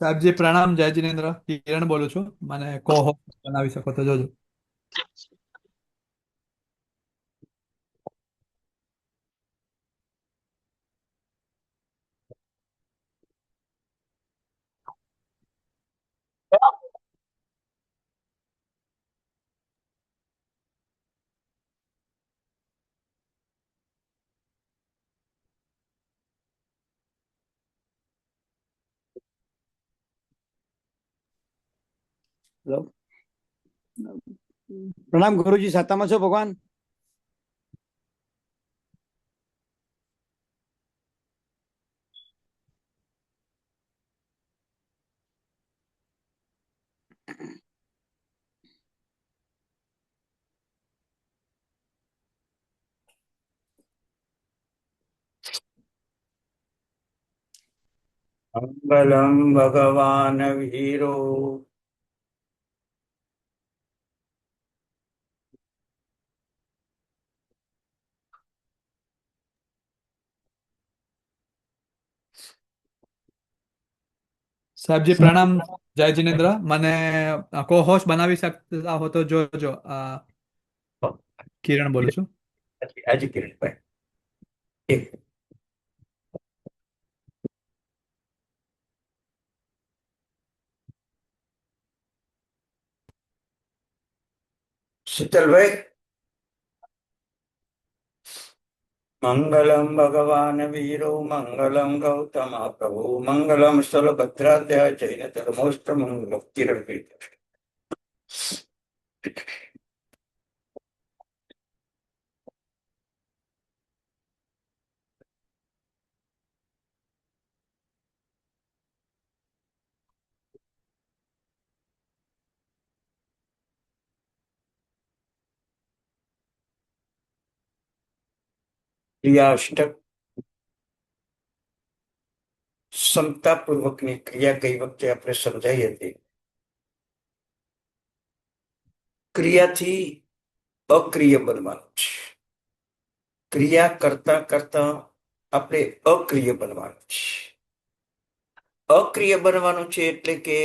સાહેબજી પ્રણામ. જય જિનેન્દ્ર. કિરણ બોલું છું. મને કો હોસ્ટ બનાવી શકો તો જોજો. हेलो। प्रणाम गुरुजी, साताમાં છો ભગવાન? મંગલમ ભગવાન વીરો સાહેબજી પ્રણામ. જય જિનેન્દ્ર. મને કો હોસ્ટ બનાવી શકતા હો તો જોજો. કિરણ બોલું છું. આજે કિરણભાઈ એક શીતલભાઈ. મંગલમ ભગવાન વીરો મંગલમ ગૌતમ પ્રભુ મંગલમ સ્થલભદ્રાધ્યાય જૈન ધર્મોષ્ટ મંગલ કિરણભાઈ. ક્રિયાષ્ટક ક્ષમતાપૂર્વકની ક્રિયા ગઈ વખતે આપણે સમજાઈ હતી. ક્રિયાથી અક્રિય બનવાનું છે. ક્રિયા કરતા કરતા આપણે અક્રિય બનવાનું છે. અક્રિય બનવાનું છે એટલે કે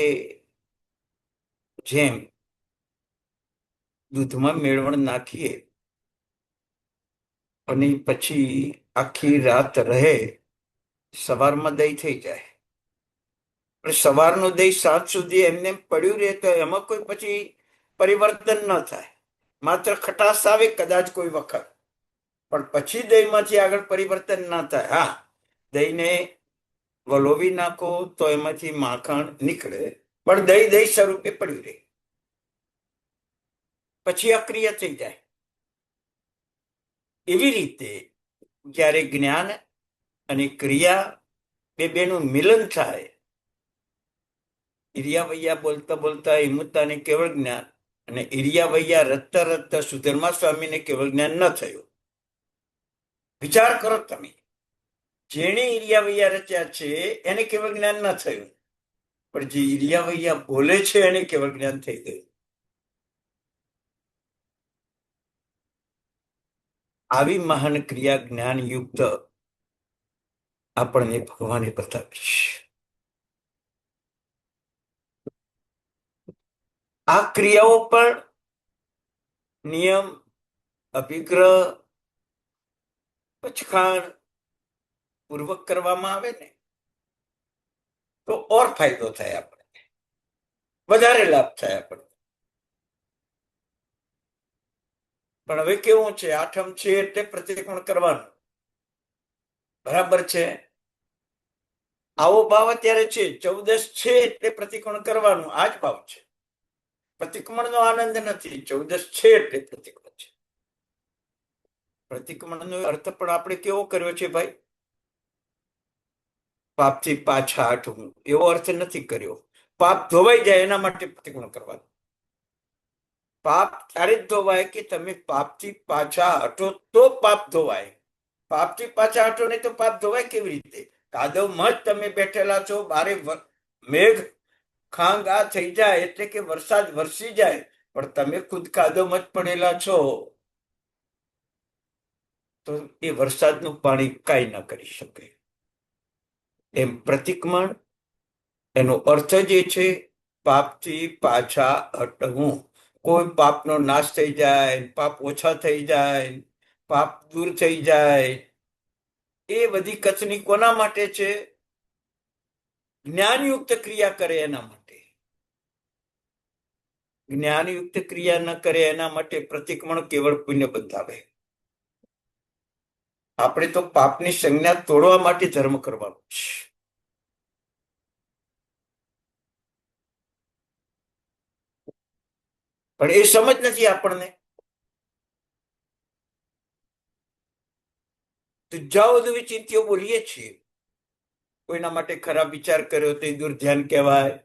જેમ દૂધમાં મેળવણ નાખીએ અને પછી આખી રાત રહે, સવારમાં દહીં થઈ જાય. પણ સવારનું દહીં સાંજ સુધી એમને એમ પડ્યું રહે તો એમાં કોઈ પછી પરિવર્તન ન થાય. માત્ર ખટાશ આવે કદાચ કોઈ વખત, પણ પછી દહીંમાંથી આગળ પરિવર્તન ના થાય. હા, દહીંને વલોવી નાખો તો એમાંથી માખણ નીકળે, પણ દહીં દહીં સ્વરૂપે પડ્યું રહે, પછી અક્રિય થઈ જાય. એવી રીતે જ્યારે જ્ઞાન અને ક્રિયા બેનું મિલન થાય, ઈરિયા વૈયા બોલતા બોલતા હિંમતાને કેવળ જ્ઞાન અને ઈરિયા વૈયા રચતા રચતા સુધર્મા સ્વામીને કેવળ જ્ઞાન ન થયું. વિચાર કરો તમે, જેને ઈરિયા વૈયા રચ્યા છે એને કેવળ જ્ઞાન ન થયું, પણ જે ઈરિયા વૈયા બોલે છે એને કેવળ જ્ઞાન થઈ ગયું. આવી મહાન ક્રિયા જ્ઞાન યુક્ત આપણને ભગવાને બતાવી છે. આ ક્રિયાઓ પણ નિયમ, અભિગ્રહ, પચખાણ પૂર્વક કરવામાં આવે ને તો ઓર ફાયદો થાય, આપણને વધારે લાભ થાય આપણને. પણ હવે કેવું છે, આઠમ છે એટલે પ્રતિક્રમણ કરવાનું, બરાબર છે. આવો ભાવ અત્યારે છે, 14 છે એટલે પ્રતિક્રમણ કરવાનું, આ જ ભાવ છે. પ્રતિક્રમણનો આનંદ નથી, 14 છે એટલે પ્રતિક્રમણ છે. પ્રતિક્રમણનો અર્થ પણ આપણે કેવો કર્યો છે ભાઈ? પાપથી પાછા હટવું, એવો અર્થ નથી કર્યો. પાપ ધોવાઈ જાય એના માટે પ્રતિક્રમણ કરવાનું. પાપ ત્યારે જ ધોવાય કે તમે પાપથી પાછા હટો તો પાપ ધોવાય. પાપથી પાછા હટો નહીં તો પાપ ધોવાય કેવી રીતે? કાદવમાં જ તમે બેઠેલા છો, બારે મેઘ ખાંગ આ થઈ જાય એટલે કે વરસાદ વરસી જાય, પણ તમે ખુદ કાદવમાં જ પડેલા છો તો એ વરસાદનું પાણી કાંઈ ન કરી શકે. એમ પ્રતિક્રમણ એનો અર્થ જ એ છે પાપથી પાછા હટવું. કોઈ પાપનો નાશ થઈ જાય, પાપ ઓછા થઈ જાય, પાપ દૂર થઈ જાય, એ બધી કથની કોના માટે છે? જ્ઞાનયુક્ત ક્રિયા કરે એના માટે. જ્ઞાનયુક્ત ક્રિયા ન કરે એના માટે પ્રતિક્રમણ કેવળ પુણ્ય બંધાવે. આપણે તો પાપની સંજ્ઞા તોડવા માટે ધર્મ કરવાનો છે. પણ એ સમજ નથી આપણને. તો જાઓ દ્વિચિંતીઓ બોલીએ છીએ. કોઈના માટે ખરાબ વિચાર કર્યો તો એ દુર્ધ્યાન કહેવાય.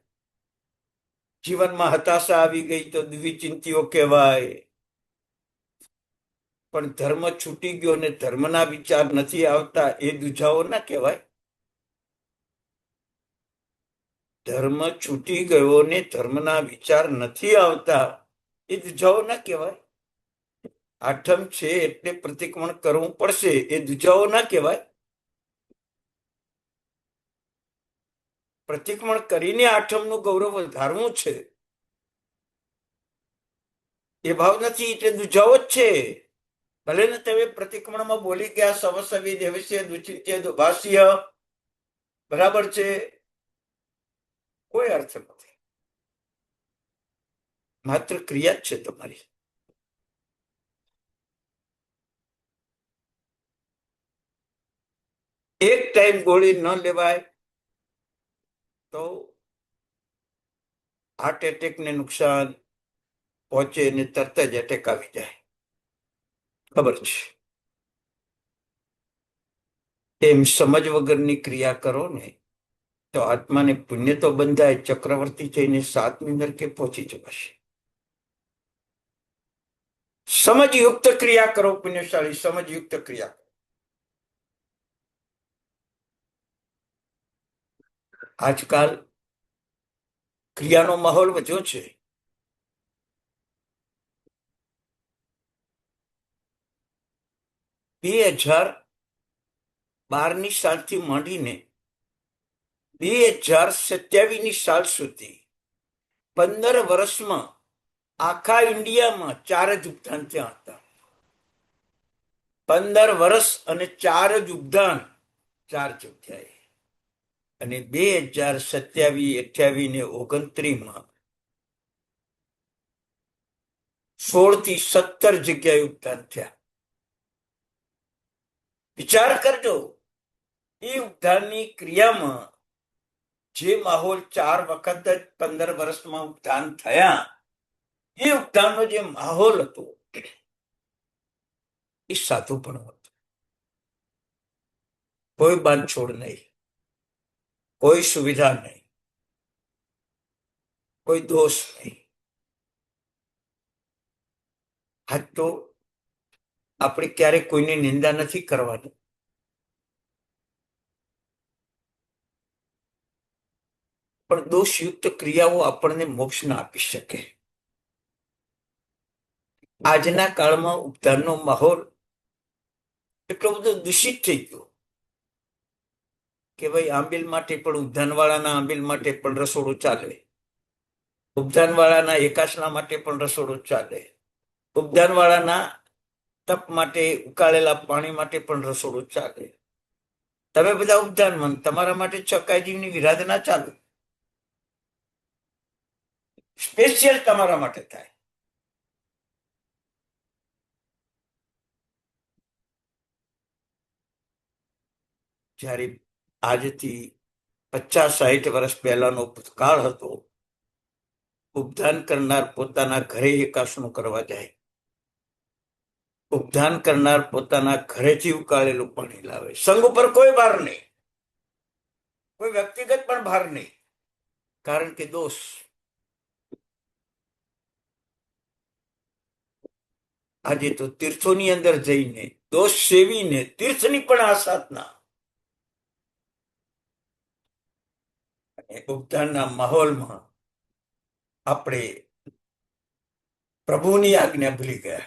જીવનમાં હતાશા આવી ગઈ તો દ્વિચિંતીઓ કહેવાય. પણ ધર્મ છૂટી ગયો ને ધર્મના વિચાર નથી આવતા એ દુજાઓ ના કહેવાય. ધર્મ છૂટી ગયો ને ધર્મના વિચાર નથી આવતા એ દુજાઓ ના કહેવાય. આઠમ છે એટલે પ્રતિક્રમણ કરવું પડશે એ દુજાઓ ના કહેવાય. પ્રતિક્રમણ કરીને આઠમનું ગૌરવ વધારવું છે એ ભાવ નથી એટલે દુજાઓ જ છે. ભલે ને તમે પ્રતિક્રમણમાં બોલી ગયા સવસવી દેવસ્ય દ્વિચિંત્ય દુભાષ્ય, બરાબર છે, કોઈ અર્થ નથી. માત્ર ક્રિયા જ છે તમારી. એક ટાઈમ ગોળી ન લેવાય તો હાર્ટ એટેક ને નુકસાન પહોંચે ને તરત જ એટેક આવી જાય, ખબર છે. એમ સમજ વગરની ક્રિયા કરો ને તો આત્માને પુણ્ય તો બંધાય, ચક્રવર્તી થઈને 7મી નરકે પહોંચી જવાશે. સમજયુક્ત ક્રિયા કરો પુણ્યશાળી, સમજયુક્ત ક્રિયા. આજકાલ ક્રિયાનો માહોલ વધ્યો છે. બે 2012ની સાલથી માંડીને 2027ની સાલ સુધી 15 વર્ષમાં આખા ઇન્ડિયામાં 4 જ ઉદ્યાન ત્યાં હતા. 15 વર્ષ અને 4 જ ઉદ્યાન 4 જગ્યાએ. અને 2027, 28 ને 29માં 16 થી 17 જગ્યાએ ઉદ્યાન થયા. વિચાર કરજો, એ ઉદ્ધારની ક્રિયામાં જે માહોલ 4 વખત જ 15 વર્ષમાં ઉદ્ધાન થયા, એ ઉદ્ધાનનો જે માહોલ હતો એ સાધુપણું હતું. કોઈ બાંધછોડ નહીં, કોઈ સુવિધા નહીં, કોઈ દોષ નહીં. આજ તો આપણે ક્યારેક કોઈની નિંદા નથી કરવાની, પણ દોષયુક્ત ક્રિયાઓ આપણને મોક્ષ ના આપી શકે. આજના કાળમાં ઉપધાનનો માહોલ એટલો બધો દૂષિત થઈ ગયો કે ભાઈ આંબિલ માટે પણ ઉદ્યાનવાળાના આંબિલ માટે પણ રસોડું ચાલે, ઉદ્યાનવાળાના એકાસના માટે પણ રસોડું ચાલે, ઉદ્યાનવાળાના તપ માટે ઉકાળેલા પાણી માટે પણ રસોડું ચાલે. તમે બધા ઉદ્યાનમાં, તમારા માટે ચકાઈજીવની વિરાધના ચાલુ, સ્પેશિયલ તમારા માટે થાય. જ્યારે આજથી 50-60 વર્ષ પહેલાનો ભૂતકાળ હતો, ઉપધાન કરનાર પોતાના ઘરે એકાસનું કરવા જાય, ઉપધાન કરનાર પોતાના ઘરેથી ઉકાળેલું પાણી લાવે. સંઘ ઉપર કોઈ ભાર નહીં, કોઈ વ્યક્તિગત પણ ભાર નહીં, કારણ કે દોષ. આજે તો તીર્થોની અંદર જઈને દોષ સેવીને તીર્થની પણ આ સાધના. ઉપધાનના માહોલમાં આપણે પ્રભુની આજ્ઞા ભૂલી ગયા.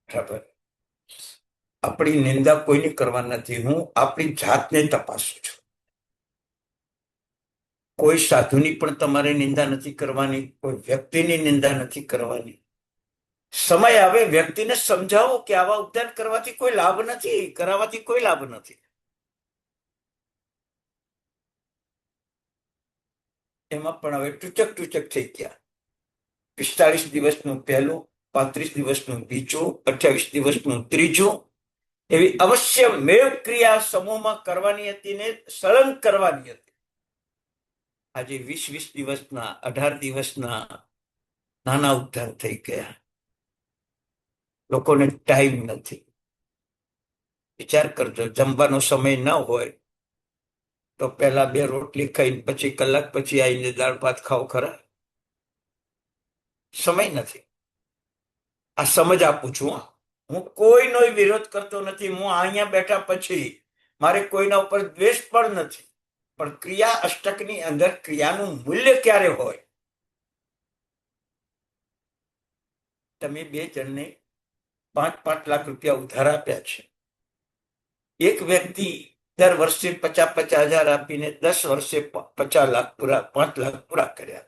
બરાબર, આપણી નિંદા કોઈને કરવા નથી. હું આપણી જાતને તપાસું છું. કોઈ સાધુની પણ તમારે નિંદા નથી કરવાની, કોઈ વ્યક્તિની નિંદા નથી કરવાની. સમય આવે વ્યક્તિને સમજાવો કે આવા ઉપચાર કરવાથી કોઈ લાભ નથી, કરાવવાથી કોઈ લાભ નથી. એમાં પણ હવે ટૂચક થઈ ગયા. 45 દિવસનું પહેલું, 35 દિવસનું બીજું, 28 દિવસનું ત્રીજું, એવી અવશ્ય મેવ ક્રિયા સમૂહમાં કરવાની હતી ને સળંગ કરવાની હતી. આજે 20 દિવસના, 18 દિવસના નાના ઉદ્ધાર થઈ ગયા. લોકોને ટાઈમ નથી. વિચાર કરજો, જમવાનો સમય ન હોય તો પહેલા 2 રોટલી ખાઈને પછી કલાક પછી આવીને દાળ ભાત ખાઓ ખરા? સમય નથી. આ સમજ આપું છું. હું કોઈનો વિરોધ કરતો નથી. હું અહીંયા બેઠા પછી મારે કોઈના ઉપર દ્વેષ પણ નથી. પણ ક્રિયા અષ્ટકની અંદર ક્રિયાનું મૂલ્ય ક્યારે હોય? તમે 2 જણને 5-5 લાખ રૂપિયા ઉધાર આપ્યા છે. એક વ્યક્તિ દર વર્ષે 50,000 આપીને 10 વર્ષે 50 લાખ પૂરા, 5 લાખ પૂરા કર્યા,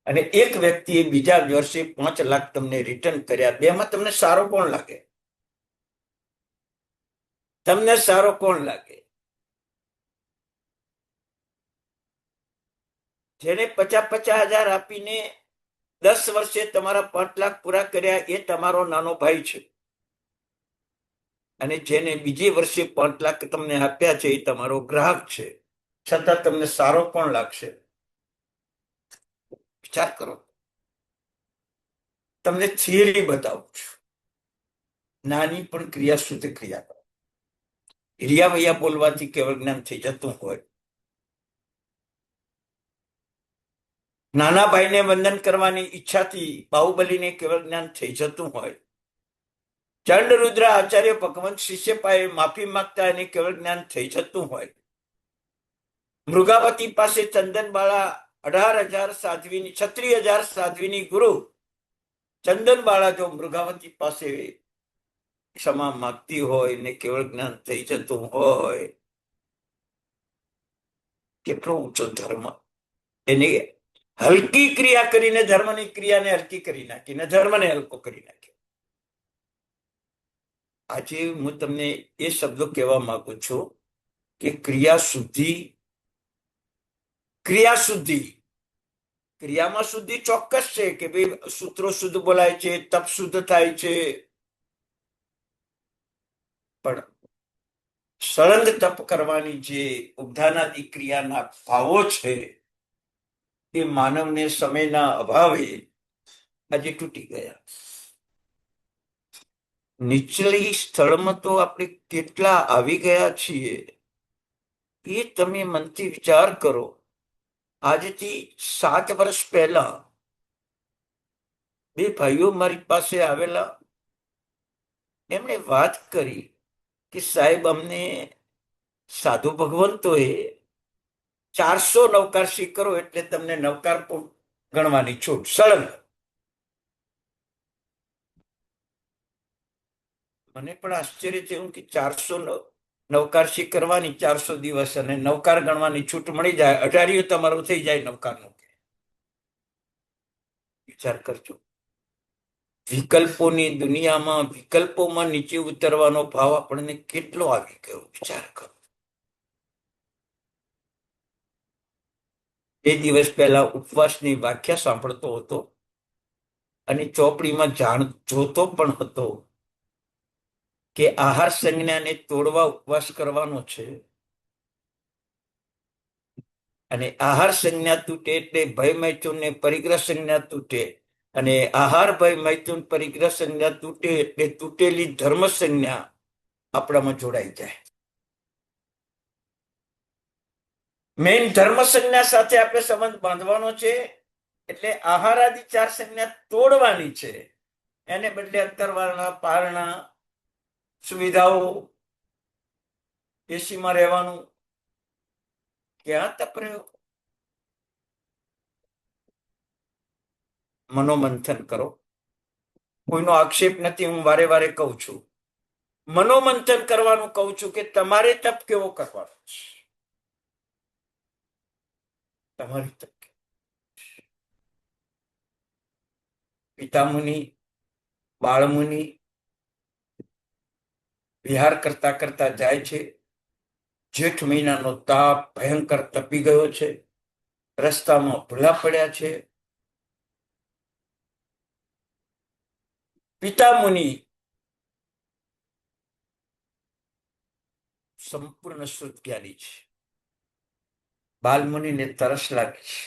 અને એક વ્યક્તિએ બીજા વર્ષે 5 લાખ તમને રિટર્ન કર્યા. બેમાં તમને સારો કોણ લાગે? તમને સારો કોણ લાગે? જેને 50,000 આપીને 10 વર્ષે તમારા 5 લાખ પૂરા કર્યા એ તમારો નાનો ભાઈ છે, અને જેને બીજે વર્ષે 5 લાખ તમને આપ્યા છે એ તમારો ગ્રાહક છે. છતાં તમને સારો કોણ લાગશે? વિચાર કરો. તમને થિયરી બતાવું છું. નાની પણ ક્રિયા શુદ્ધ ક્રિયા કરો. હિરિયા વૈયા બોલવાથી કેવળ જ્ઞાન થઈ જતું હોય. નાના ભાઈને વંદન કરવાની ઈચ્છાથી બાહુબલીને કેવળ જ્ઞાન થઈ જતું હોય. ચંડ રુદ્ર આચાર્ય ભગવંત શિષ્ય પાસે માફી માંગતા એને કેવળ જ્ઞાન થઈ જતું હોય. મૃગાવતી પાસે ચંદનબાળા 18,000 સાધ્વીની, 36,000 સાધ્વીની ગુરુ ચંદનબાળા જો મૃગાવતી પાસે ક્ષમા માંગતી હોય ને કેવળ જ્ઞાન થઈ જતું હોય, કેટલો ઊંચો ધર્મ! એને હલકી ક્રિયા કરીને ધર્મની ક્રિયાને હલકી કરી નાખીને ધર્મને હલકો કરી નાખ્યો. આજે હું તમને એ શબ્દો કહેવા માંગુ છું કે ક્રિયા શુદ્ધિ, ક્રિયામાં શુદ્ધિ ચોક્કસ છે કે ભાઈ સૂત્રો શુદ્ધ બોલાય છે, તપ શુદ્ધ થાય છે, પણ સળંગ તપ કરવાની જે ઉપધાનાદિ ક્રિયાના ભાવો છે એ માનવને સમયના અભાવે આજે તૂટી ગયા. નીચલી સ્થળમાં તો આપણે કેટલા આવી ગયા છીએ એ તમે મનથી વિચાર કરો. આજથી 7 વર્ષ પહેલા 2 ભાઈઓ મારી પાસે આવેલા. એમણે વાત કરી કે સાહેબ, અમને સાધુ ભગવંતોએ 400 નવકારશી કરો એટલે તમને નવકાર ગણવાની છૂટ, સળંગ. મને પણ આશ્ચર્ય થયું કે 400 નવકારશી કરવાની 400 દિવસ અને નવકાર ગણવાની છૂટ મળી જાય, અઢારિયું તમારું થઈ જાય નવકારનું. વિચાર કરજો. વિકલ્પોની દુનિયામાં વિકલ્પોમાં નીચે ઉતરવાનો ભાવ આપણને કેટલો આવી ગયો, વિચાર કરો. 2 દિવસ પહેલા ઉપવાસની વ્યાખ્યા સાંભળતો હતો અને ચોપડીમાં જોતો પણ હતો કે આહાર સંજ્ઞાને તોડવા ઉપવાસ કરવાનો છે, અને આહાર સંજ્ઞા તૂટે એટલે ભય મૈથુન ને પરિગ્રહ સંજ્ઞા તૂટે, અને આહાર ભય મૈથુન પરિગ્રહ સંજ્ઞા તૂટે એટલે તૂટેલી ધર્મ સંજ્ઞા આપણામાં જોડાઈ જાય. મેઇન ધર્મ સંજ્ઞા સાથે આપણે સંબંધ બાંધવાનો છે, એટલે આહાર આદિ 4 સંજ્ઞા તોડવાની છે. એને બદલે અંતરવાળના, પારણા, સુવિધાઓ, એસીમાં રહેવાનું, ક્યાં તપ રહ્યો? મનોમંથન કરો. કોઈનો આક્ષેપ નથી, હું વારે વારે કહું છું. મનોમંથન કરવાનું કહું છું કે તમારે તપ કેવો કરવાનો છે. તમારી તક. પિતામુનિ, બાળમુનિ વિહાર કરતા કરતા જાય છે. જેઠ મહિનાનો તાપ ભયંકર તપી ગયો છે. રસ્તામાં ભૂલા પડ્યા છે. પિતામુનિ સંપૂર્ણ શુદ્ધ જ્ઞાની છે. બાલમુનિને તરસ લાગી છે.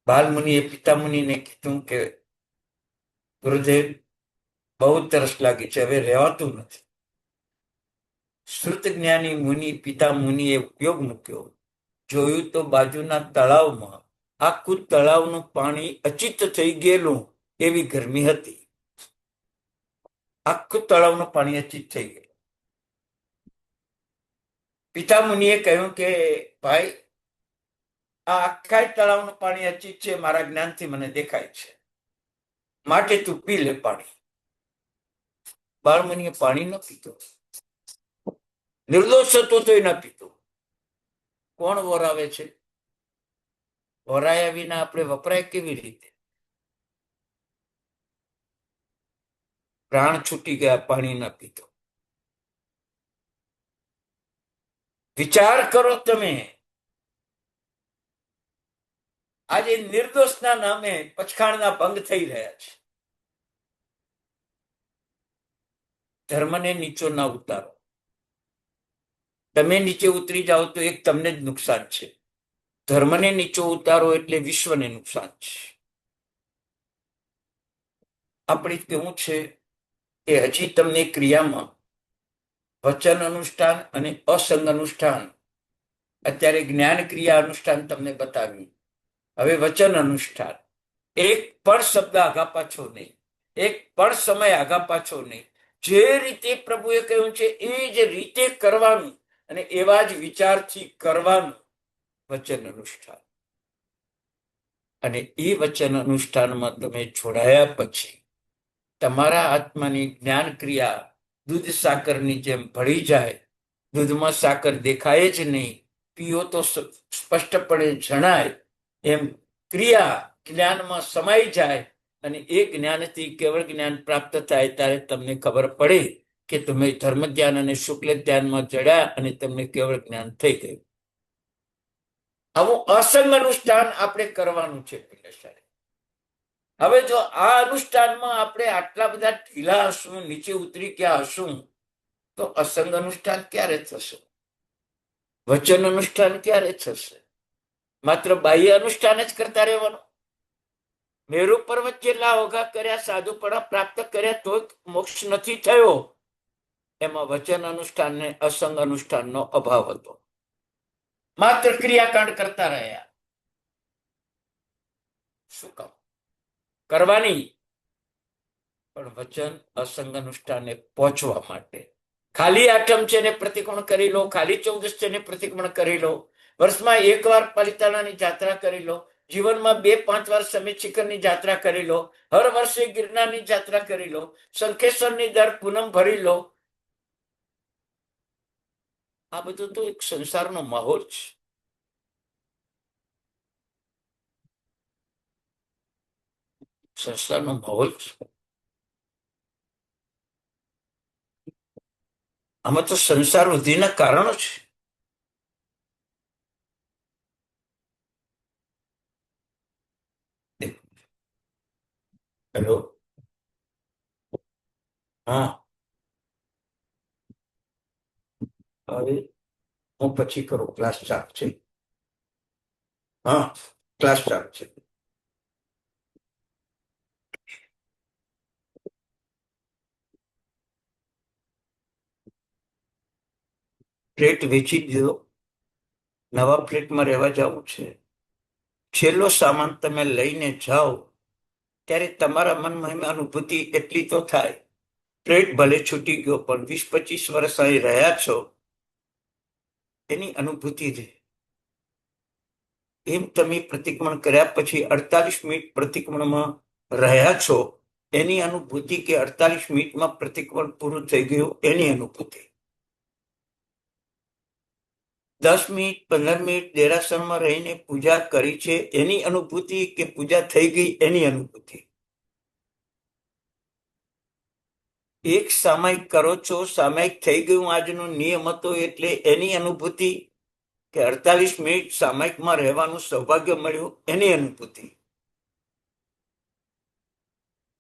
બાલમુનિએ પિતામુનિને કીધું કે ગુરુદેવ, બહુ તરસ લાગી છે, હવે રહેવાતું નથી. શ્રુત જ્ઞાની મુનિ પિતા મુનિએ ઉપયોગ મૂક્યો. જોયું તો બાજુના તળાવમાં આખું તળાવનું પાણી અચિત થઈ ગયેલું, એવી ગરમી હતી. આખું તળાવનું પાણી અચિત થઈ ગયેલું. પિતા મુનિએ કહ્યું કે ભાઈ, આ આખા તળાવનું પાણી અચિત છે, મારા જ્ઞાનથી મને દેખાય છે, માટે તું પી લે પાણી. બાળમુનિએ પાણી ન પીતો. નિર્દોષ હતો તો ન પીતો. કોણ વરાવે છે? વરાયા વિના આપણે વપરાય કેવી રીતે? પ્રાણ છૂટી ગયા, પાણી ન પીતો. વિચાર કરો તમે, આજે નિર્દોષના નામે પછખાણના ભંગ થઈ રહ્યા છે. ધર્મને નીચો ના ઉતારો. તમે નીચે ઉતરી જાઓ તો એક તમને જ નુકસાન છે. ધર્મને નીચો ઉતારો એટલે વિશ્વને નુકસાન છે. આપણે કેવું છે કે હજી તમને ક્રિયામાં વચન અનુષ્ઠાન અને અસંગ અનુષ્ઠાન, અત્યારે જ્ઞાન ક્રિયા અનુષ્ઠાન તમને બતાવ્યું. હવે વચન અનુષ્ઠાન. એક પણ શબ્દ આગા પાછો નહીં, એક પણ સમય આગા પાછો નહીં. જે રીતે પ્રભુએ કહ્યું છે એ જ રીતે કરવાનું અને એવા જ વિચારથી કરવાનું વચન અનુષ્ઠાન. અને એ વચન અનુષ્ઠાનમાં તમે જોડાયા પછી તમારા આત્માની જ્ઞાન ક્રિયા દૂધ સાકરની જેમ ભળી જાય. દૂધમાં સાકર દેખાય જ નહીં, પીઓ તો સ્પષ્ટપણે જણાય. એમ ક્રિયા જ્ઞાનમાં સમાઈ જાય અને એ જ્ઞાનથી કેવળ જ્ઞાન પ્રાપ્ત થાય ત્યારે તમને ખબર પડે કે તમે ધર્મ ધ્યાન અને શુક્લ ધ્યાનમાં જડ્યા અને તમને કેવળ જ્ઞાન થઈ ગયું. આવું અસંગ અનુષ્ઠાન આપણે કરવાનું છે. હવે જો આ અનુષ્ઠાનમાં આપણે આટલા બધા ઢીલા હશું, નીચે ઉતરી ગયા હશું, તો અસંગ અનુષ્ઠાન ક્યારે થશે? વચન અનુષ્ઠાન ક્યારે થશે? માત્ર બાહ્ય અનુષ્ઠાન જ કરતા રહેવાનું. મેરુ પર્વત જેટલા ઓઘા કર્યા, સાધુપણા પ્રાપ્ત કર્યા, તો મોક્ષ નથી થયો. એમાં વચન અનુષ્ઠાન ને અસંગ અનુષ્ઠાનનો અભાવ હતો. માત્ર ક્રિયાકાંડ કરતા રહ્યા. શું કામ? કરવાની, પણ વચન અસંગ અનુષ્ઠાને પહોંચવા માટે. ખાલી આઠમ છે ને પ્રતિક્રમણ કરી લો, ખાલી 14 છે ને પ્રતિક્રમણ કરી લો, વર્ષમાં એકવાર પાલિતાણાની જાત્રા કરી લો, જીવનમાં 2-5 વાર સમિત શિખરની જાત્રા કરી લો, હર વર્ષે ગિરનારની જાત્રા કરી લો, શંખેશ્વરની દર પૂનમ ભરી લો. આ બધું તો એક સંસારનો માહોલ છે. સંસારનો માહોલ છે. આમાં તો સંસાર વૃદ્ધિના કારણો છે. હેલો, હા, હવે હું પછી કરું. ક્લાસ ચાલુ છે. હા, ક્લાસ ચાલુ છે. ફ્લેટ વેચી દીધો, નવા ફ્લેટમાં રહેવા જવું છે. છેલ્લો સામાન તમે લઈને જાઓ ત્યારે તમારા મનમાં અનુભૂતિ એટલી તો થાય, ફ્લેટ ભલે છૂટી ગયો પણ 20-25 વર્ષ અહીં રહ્યા છો એની અનુભૂતિ રહે. એમ તમે પ્રતિક્રમણ કર્યા પછી 48 મિનિટ પ્રતિક્રમણમાં રહ્યા છો એની અનુભૂતિ, કે 48 મિનિટમાં પ્રતિક્રમણ પૂરું થઈ ગયું એની અનુભૂતિ. 10 મિનિટ 15 મિનિટ દેરાસરમાં રહીને પૂજા કરી છે એની અનુભૂતિ કે પૂજા થઈ ગઈ એની અનુભૂતિ? એક સામાયિક કરો છો, સામાયિક થઈ ગયું આજનો નિયમ હતો એટલે એની અનુભૂતિ, કે 48 મિનિટ સામાયિકમાં રહેવાનું સૌભાગ્ય મળ્યું એની અનુભૂતિ?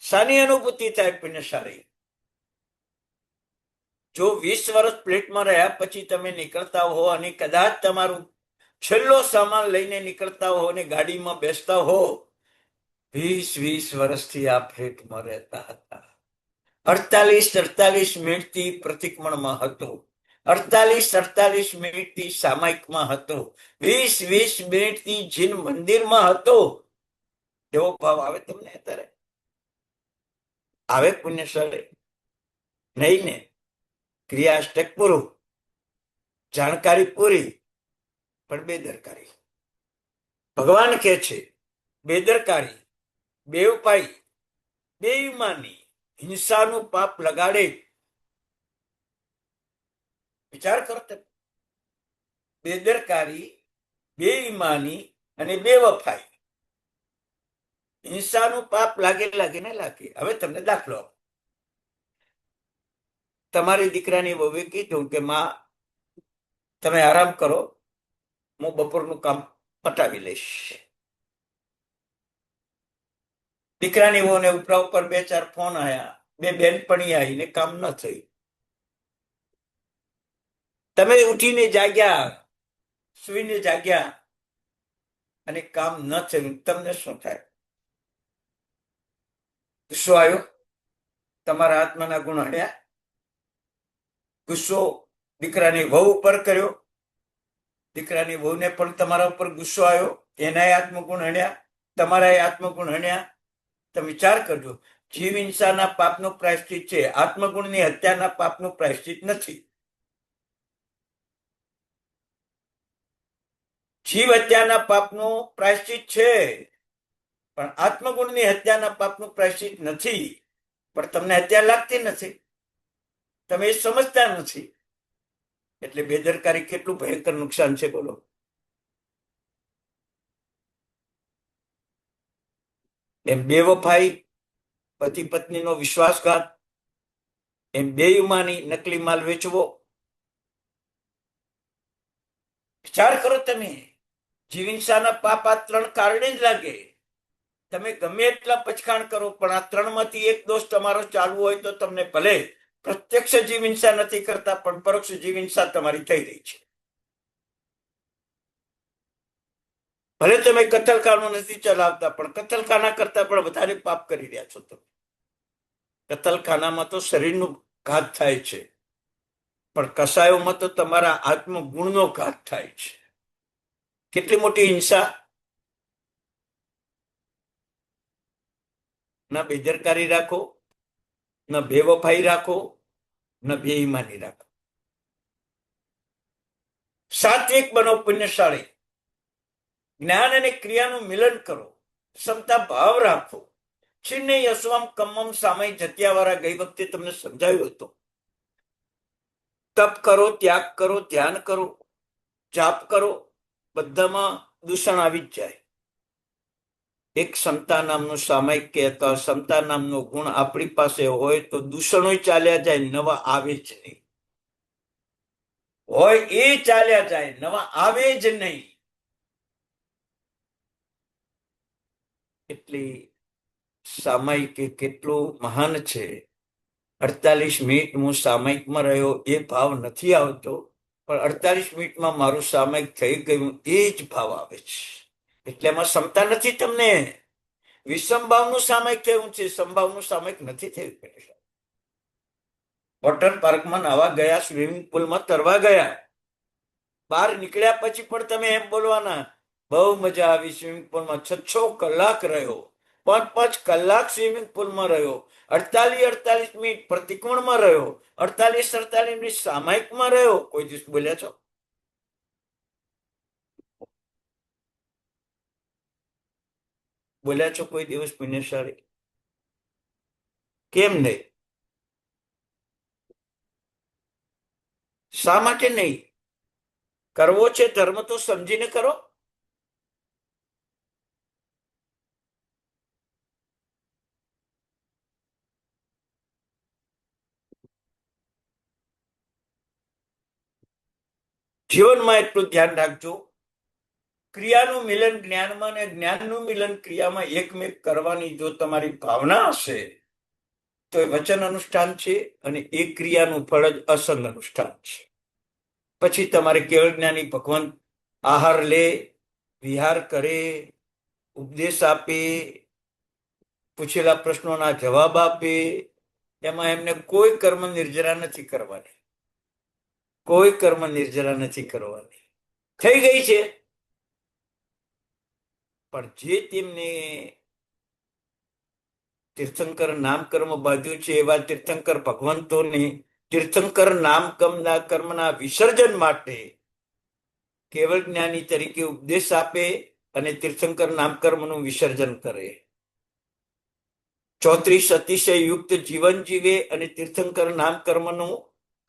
શાની અનુભૂતિ થાય પુણ્યશાળી? જો 20 વર્ષ પ્લેટમાં રહ્યા પછી તમે નીકળતા હો અને કદાચ તમારું છેલ્લો સામાન લઈને નીકળતા હો અને ગાડીમાં બેસતા હો, 20 વર્ષથી આ ફ્લેટમાં રહેતા હતા, 48 મિનિટથી પ્રતિક્રમણમાં હતો, 48 મિનિટથી સામાયિકમાં હતો, 20 મિનિટથી જીન મંદિરમાં હતો, એવો ભાવ આવે તમને અત્યારે? આવે પુણ્યશાળી? નહીં ને? ક્રિયા અષ્ટક પૂરું, જાણકારી પૂરી, પણ બેદરકારી. ભગવાન કે છે બેદરકારી, બેવપાઈ, બેઈમાની હિંસાનું પાપ લગાડે. વિચાર કરો તમે. બેદરકારી, બેઈમાની અને બેવફાઈ, હિંસાનું પાપ લાગે ને લાગે. હવે તમને દાખલો આપો. તમારી દીકરાની વહુએ કીધું કે માં તમે આરામ કરો, હું બપોરનું કામ પટાવી લઈશ. દીકરાની વહુને ઉપરા ઉપર 2-4 ફોન આવ્યા, 2 બેનપણી આવીને કામ ન થયું. તમે ઉઠીને જાગ્યા, સુઈને જાગ્યા અને કામ ન થયું, તમને શું થાય? ગુસ્સો આવ્યો? તમારા આત્માના ગુણ હડ્યા? ગુસ્સો દીકરાની વહુ ઉપર કર્યો, દીકરાની વહુને પણ તમારા ઉપર ગુસ્સો આવ્યો, એના આત્મગુણ હણ્યા, તમારા આત્મગુણ હણ્યા. તમે વિચાર કરજો, જીવ હિંસાના પાપનું પ્રાયશ્ચિત છે, આત્મગુણની હત્યાના પાપનું પ્રાયશ્ચિત નથી. જીવ હત્યાના પાપનું પ્રાયશ્ચિત છે, પણ આત્મગુણની હત્યાના પાપનું પ્રાયશ્ચિત નથી. પણ તમને હત્યા લાગતી નથી, તમે એ સમજતા નથી. એટલે બેદરકારી કેટલું ભયંકર નુકસાન છે બોલો. એમ બેવફાઈ, પતિ પત્નીનો વિશ્વાસઘાત, એમ બેઈમાની, નકલી માલ વેચવો. વિચાર કરો તમે. જીવ હિંસાના પાપ આ 3 કારણે જ લાગે. તમે ગમે એટલા પચખાણ કરો, પણ આ 3માંથી એક દોષ તમારો ચાલુ હોય તો તમને ભલે પ્રત્યક્ષ જીવ હિંસા નથી કરતા, પણ પરોક્ષ જીવ હિંસા તમારી થઈ રહી છે. ભલે તમે કતલખાનું નથી ચલાવતા, પણ કતલખાના કરતા પણ વધારે પાપ કરી રહ્યા છો તમે. કતલખાનામાં તો શરીરનું ઘાત થાય છે, પણ કસાયોમાં તો તમારા આત્મગુણનો ઘાત થાય છે. કેટલી મોટી હિંસા! ના બેદરકારી રાખો, ન બેવફાઈ રાખો, ન બેઈમાની રાખો. સાત્વિક બનો પુણ્યશાળી. જ્ઞાન અને ક્રિયાનું મિલન કરો, ક્ષમતા ભાવ રાખો. છિન્ને યશવમ કમ્મમ સામય જત્યાવાળા ગઈ વખતે તમને સમજાવ્યું હતું. તપ કરો, ત્યાગ કરો, ધ્યાન કરો, જાપ કરો, બધામાં દૂષણ આવી જ જાય. એક ક્ષમતા નામનું સામાયિક કહેતા, ક્ષમતા નામનો ગુણ આપણી પાસે હોય તો દૂષણો ચાલ્યા જાય, નવા આવે જ નહીં. હોય એ ચાલ્યા જાય, નવા આવે જ નહીં. એટલે સામાયિક કેટલું મહાન છે. 48 મિનિટ હું સામાયિકમાં રહ્યો એ ભાવ નથી આવતો, પણ 48 મિનિટમાં મારું સામાયિક થઈ ગયું એ જ ભાવ આવે છે. એટલે એમાં ક્ષમતા નથી તમને. વિષમભાવનું સામાયિક થયું છે, સમભાવનું સામાયિક નથી થયું. વોટર પાર્કમાં નાવા ગયા, સ્વિમિંગ પુલમાં તરવા ગયા, બહાર નીકળ્યા પછી પણ તમે એમ બોલવાના, બહુ મજા આવી સ્વિમિંગ પુલમાં, 6 કલાક રહ્યો, 5 કલાક સ્વિમિંગ પુલમાં રહ્યો, 48 મિનિટ પ્રતિક્રમણમાં રહ્યો, 48 મિનિટ સામાયિકમાં રહ્યો. કોઈ દિવસ બોલ્યા છો? બોલ્યા છો કોઈ દિવસ પુણ્યશાળી? કેમ નહીં? શા માટે નહીં? કરવો છે ધર્મ તો સમજીને કરો. જીવનમાં એટલું ધ્યાન રાખજો, ક્રિયાનું મિલન જ્ઞાનમાં અને જ્ઞાનનું મિલન ક્રિયામાં એકમેક કરવાની જો તમારી ભાવના હશે તો એ વચન અનુષ્ઠાન છે, અને એ ક્રિયાનું ફળ જ અસંગ અનુષ્ઠાન છે. પછી તમારે કેવળ જ્ઞાની ભગવાન આહાર લે, વિહાર કરે, ઉપદેશ આપે, પૂછેલા પ્રશ્નોના જવાબ આપે, એમાં એમને કોઈ કર્મ નિર્જરા નથી કરવાની, કોઈ કર્મ નિર્જરા નથી કરવાની. થઈ ગઈ છે, પણ જે તેમને તીર્થંકર નામકર્મ બાંધ્યું છે એવા તીર્થંકર ભગવંતોને તીર્થંકર નામકર્મના કર્મના વિસર્જન માટે કેવળ જ્ઞાની તરીકે ઉપદેશ આપે અને તીર્થંકર નામકર્મનું વિસર્જન કરે. 34 અતિશય યુક્ત જીવન જીવે અને તીર્થંકર નામકર્મનું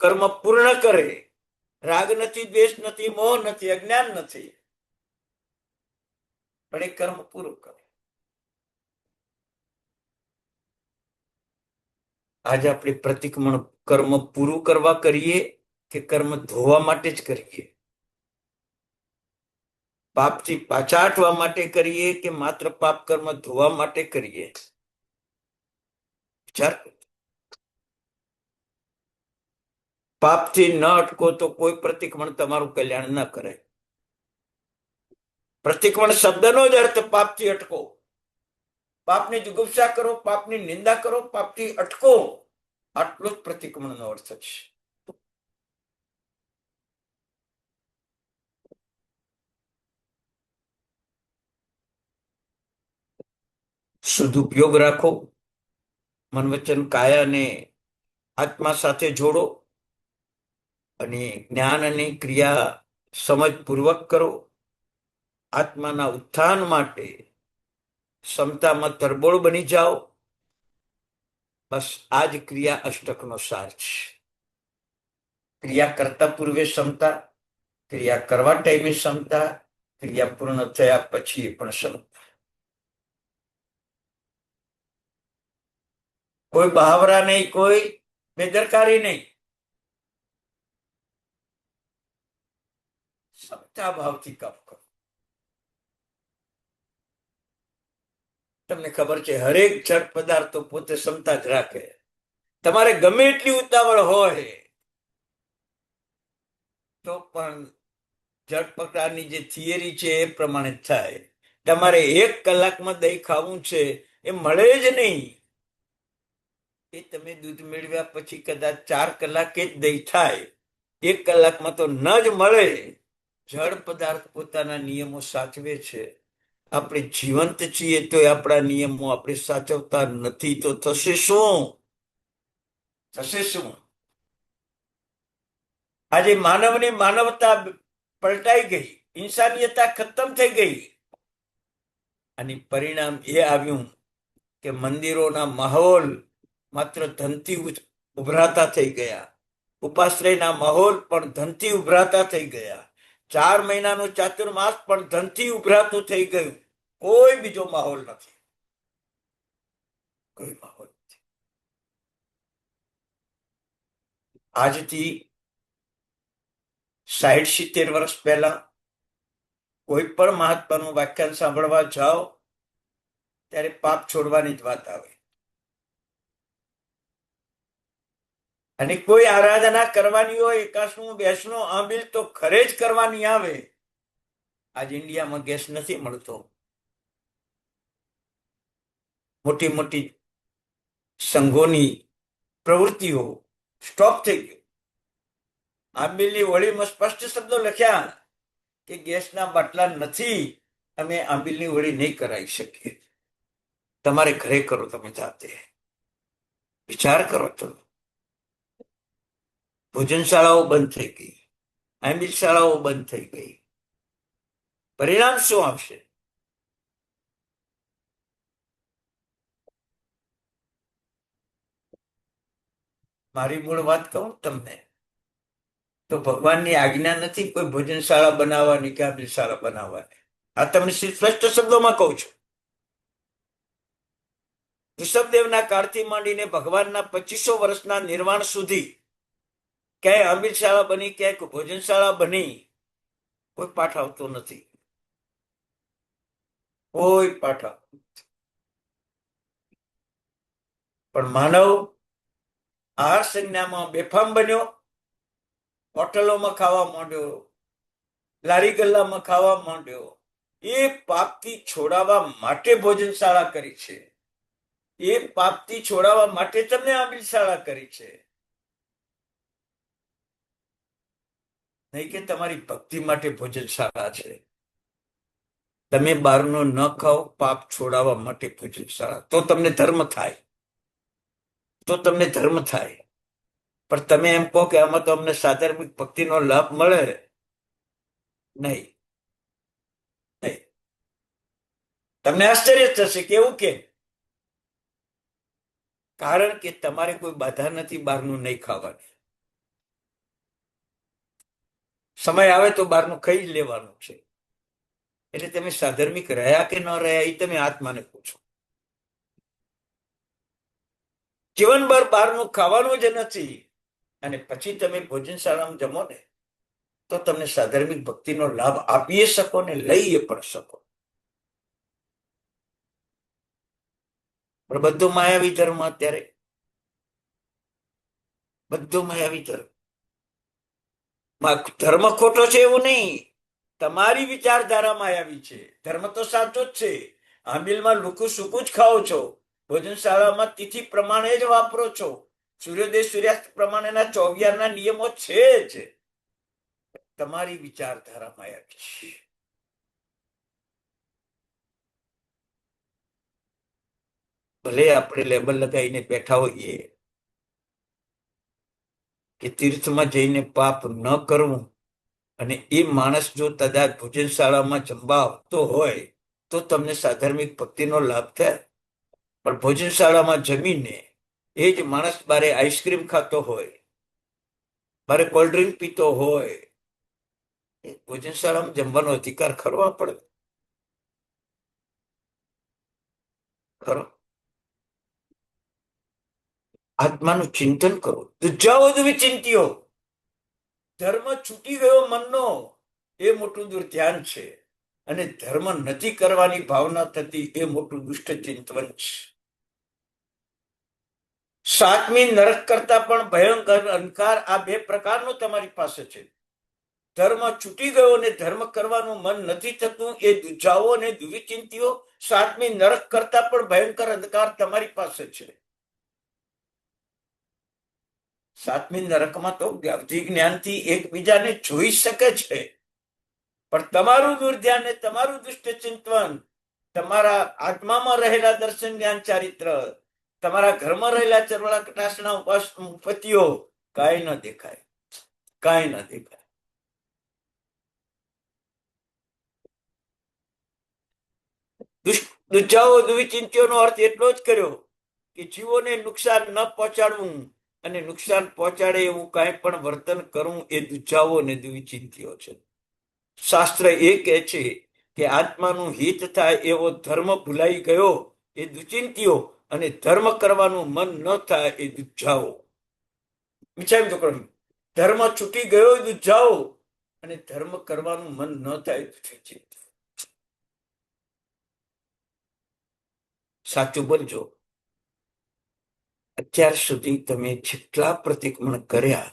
કર્મ પૂર્ણ કરે. રાગ નથી, દ્વેષ નથી, મોહ નથી, અજ્ઞાન નથી, પણ એ કર્મ પૂરું કરે. આજે આપણે પ્રતિક્રમણ કર્મ પૂરું કરવા કરીએ કે કર્મ ધોવા માટે જ કરીએ? પાપથી પાછા હટવા માટે કરીએ કે માત્ર પાપ કર્મ ધોવા માટે કરીએ? વિચાર. પાપથી ન અટકો તો કોઈ પ્રતિક્રમણ તમારું કલ્યાણ ન કરે. પ્રતિક્રમણ શબ્દનો જ અર્થ પાપથી અટકો. પાપની જુગુપ્સા કરો, પાપની નિંદા કરો, પાપથી અટકો, આટલો જ પ્રતિક્રમણનો અર્થ છે. સદુપયોગ રાખો, મન વચન કાયાને આત્મા સાથે જોડો અને જ્ઞાન અને ક્રિયા સમજપૂર્વક કરો. આત્માના ઉત્થાન માટે ક્ષમતામાં તરબોળ બની જાઓ. બસ આ જ ક્રિયા અષ્ટકનો સાર છે. ક્રિયા કરતા પૂર્વે ક્ષમતા, ક્રિયા કરવા ટાઈમે ક્ષમતા, ક્રિયા પૂર્ણ થયા પછી પણ ક્ષમતા. કોઈ બહાવરા નહીં, કોઈ બેદરકારી નહીં, ક્ષમતા ભાવથી કામ કરો. તમને ખબર છે, હરેક જળ પદાર્થો પોતે ક્ષમતા જ રાખે. તમારે ગમે એટલી ઉતાવળ હોય તો પણ જળ પ્રકારની જે થિયરી છે એ પ્રમાણે થાય. તમારે 1 કલાકમાં દહીં ખાવું છે, એ મળે જ નહીં. એ તમે દૂધ મેળવ્યા પછી કદાચ 4 કલાકે જ દહીં થાય, 1 કલાકમાં તો ન જ મળે. જળ પદાર્થ પોતાના નિયમો સાચવે છે. આપણે જીવંત છીએ તો આપણા નિયમો આપણે સાચવતા નથી, તો થશે શું? થશે શું? આજે માનવની માનવતા પલટાઈ ગઈ, ઇન્સાનિયતા ખતમ થઈ ગઈ, અને પરિણામ એ આવ્યું કે મંદિરોના માહોલ માત્ર ધનથી ઉભરાતા થઈ ગયા. ઉપાશ્રયના માહોલ પણ ધનથી ઉભરાતા થઈ ગયા. 4 મહિનાનો ચાતુર્માસ પણ ધનથી ઉભરાતું થઈ ગયું. કોઈ બીજો માહોલ નથી, કોઈ માહોલ નથી. આજથી 60-70 વર્ષ પહેલા કોઈ પણ મહાત્માનું વ્યાખ્યાન સાંભળવા જાઓ ત્યારે પાપ છોડવાની જ વાત આવે, અને કોઈ આરાધના કરવાની હોય, એકાસનું બેસનું આંબીલ તો ખરે જ કરવાની આવે. આજ ઇન્ડિયામાં ગેસ નથી મળતો. મોટી મોટી સંઘોની પ્રવૃત્તિઓ સ્ટોપ થઈ ગઈ. આંબીલની હોળીમાં સ્પષ્ટ શબ્દો લખ્યા કે ગેસના બાટલા નથી, અમે આંબીલની હોળી નહીં કરાવી શકીએ. તમારે ઘરે કરો, તમે જાતે વિચાર કરો. તો ભોજનશાળાઓ બંધ થઈ ગઈ, આંબીલ શાળાઓ બંધ થઈ ગઈ. પરિણામ શું આવશે? મારી મૂળ વાત કહું તમને, તો ભગવાનની આજ્ઞા નથી કોઈ ભોજનશાળા બનાવવાની કે આબિલશાળા બનાવવાની. આ તમને સ્પષ્ટ શબ્દોમાં કહું છું. ઋષભદેવના કાળથી માંડીને ભગવાનના 2500 વર્ષના નિર્વાણ સુધી ક્યાંય આંબિલશાળા બની, ક્યાંય ભોજનશાળા બની, કોઈ પાઠ આવતો નથી. કોઈ પાઠ આવતો નથી. પણ માનવ આહાર સંજ્ઞામાં બેફામ બન્યો, હોટલોમાં ખાવા માંડ્યો, લારી ગલ્લામાં ખાવા માંડ્યો. એ પાપથી છોડાવવા માટે ભોજનશાળા કરી છે. એ પાપથી છોડાવવા માટે તમને આંબિલશાળા કરી છે, નહીં કે તમારી ભક્તિ માટે ભોજનશાળા છે. તમે બહારનું ન ખાઓ, પાપ છોડાવવા માટે ભોજનશાળા. તો તમને ધર્મ થાય, તો તમને ધર્મ થાય. પણ તમે એમ કહો કે આમાં તો અમને સાધર્મિક ભક્તિનો લાભ મળે, નહીં નહીં. તમને આશ્ચર્ય થશે કે એવું કેમ? કારણ કે તમારે કોઈ બાધા નથી બહારનું નહીં ખાવાની. સમય આવે તો બહારનું ખાઈ જ લેવાનું છે. એટલે તમે સાધર્મિક રહ્યા કે ન રહ્યા એ તમે આત્માને પૂછો. જીવનભર બહારનું ખાવાનું જ નથી અને પછી તમે ભોજનશાળામાં જમો ને, તો તમને સાધર્મિક ભક્તિનો લાભ આપી શકો ને લઈ પણ શકો. પણ બધું માયાવી ધર્મ. અત્યારે બધું માયાવી ધર્મ. ધર્મ ખોટો છે એવું નહીં, તમારી વિચારધારા માયાવી છે. ધર્મ તો સાચો જ છે. આંબિલમાં લુકું સૂકું જ ખાઓ છો, ભોજનશાળામાં તિથિ પ્રમાણે જ વાપરો છો, સૂર્યોદય સૂર્યાસ્ત પ્રમાણેના 24 નિયમો છે જ. તમારી વિચારધારા માયાવી છે. ભલે આપણે લેબલ લગાવીને બેઠા હોઈએ કે તીર્થમાં જઈને પાપ ન કરવું, અને એ માણસ જો કદાચ ભોજનશાળામાં જમવા આવતો હોય તો તમને સાધર્મિક ભક્તિનો લાભ થાય. પણ ભોજનશાળામાં જમીને એ જ માણસ બારે આઈસ્ક્રીમ ખાતો હોય, બારે કોલ્ડ ડ્રિંક પીતો હોય, એ ભોજનશાળામાં જમવાનો અધિકાર ખરો આપણે? ખરો? આત્માનું ચિંતન કરો. દુજાઓ વિચિંત્યો. ધર્મ છૂટી ગયો મનનો, એ મોટું દુર્ધ્યાન છે. અને ધર્મ નથી કરવાની ભાવના થતી, એ મોટું દુષ્ટ ચિંતન છે. સાતમી નરક કરતા પણ ભયંકર અંધકાર આ બે પ્રકારનો તમારી પાસે છે. ધર્મ છૂટી ગયો ને ધર્મ કરવાનું મન નથી થતું, એ દુજાઓ અને દુવિચિંતીઓ. સાતમી નરક કરતા પણ ભયંકર અંધકાર તમારી પાસે છે. સાતમી નરકમાં તો વ્યક્તિ જ્ઞાનથી એકબીજાને જોઈ શકે છે, પણ તમારું દુર્ધ્યાન ને તમારું દુષ્ટ ચિંતન, તમારા આત્મામાં રહેલા દર્શન જ્ઞાન ચારિત્ર, તમારા ઘરમાં રહેલા ચરવાળા કટાશના ઉપપત્તિઓ કાંઈ ન દેખાય, કાંઈ ન દેખાય. દુજાઓ દુવિચિંત્યોનો અર્થ એટલો જ કર્યો કે જીવોને નુકસાન ન પહોંચાડવું અને નુકસાન પહોંચાડે એવું કાંઈ પણ વર્તન કરવું, એ દુજાઓ અને દુવિચિંત્યો છે. શાસ્ત્ર એ કહે છે કે આત્માનું હિત થાય એવો ધર્મ ભૂલાઈ ગયો, એ દુચિંતીઓ, અને ધર્મ કરવાનું મન ન થાય, એ દુજાઓ. ધર્મ છૂટી ગયો દુજાઓ, અને ધર્મ કરવાનું મન ન થાય દુચિંતીઓ. સાચું બોલજો. અત્યાર સુધી તમે જેટલા પ્રતિક્રમણ કર્યા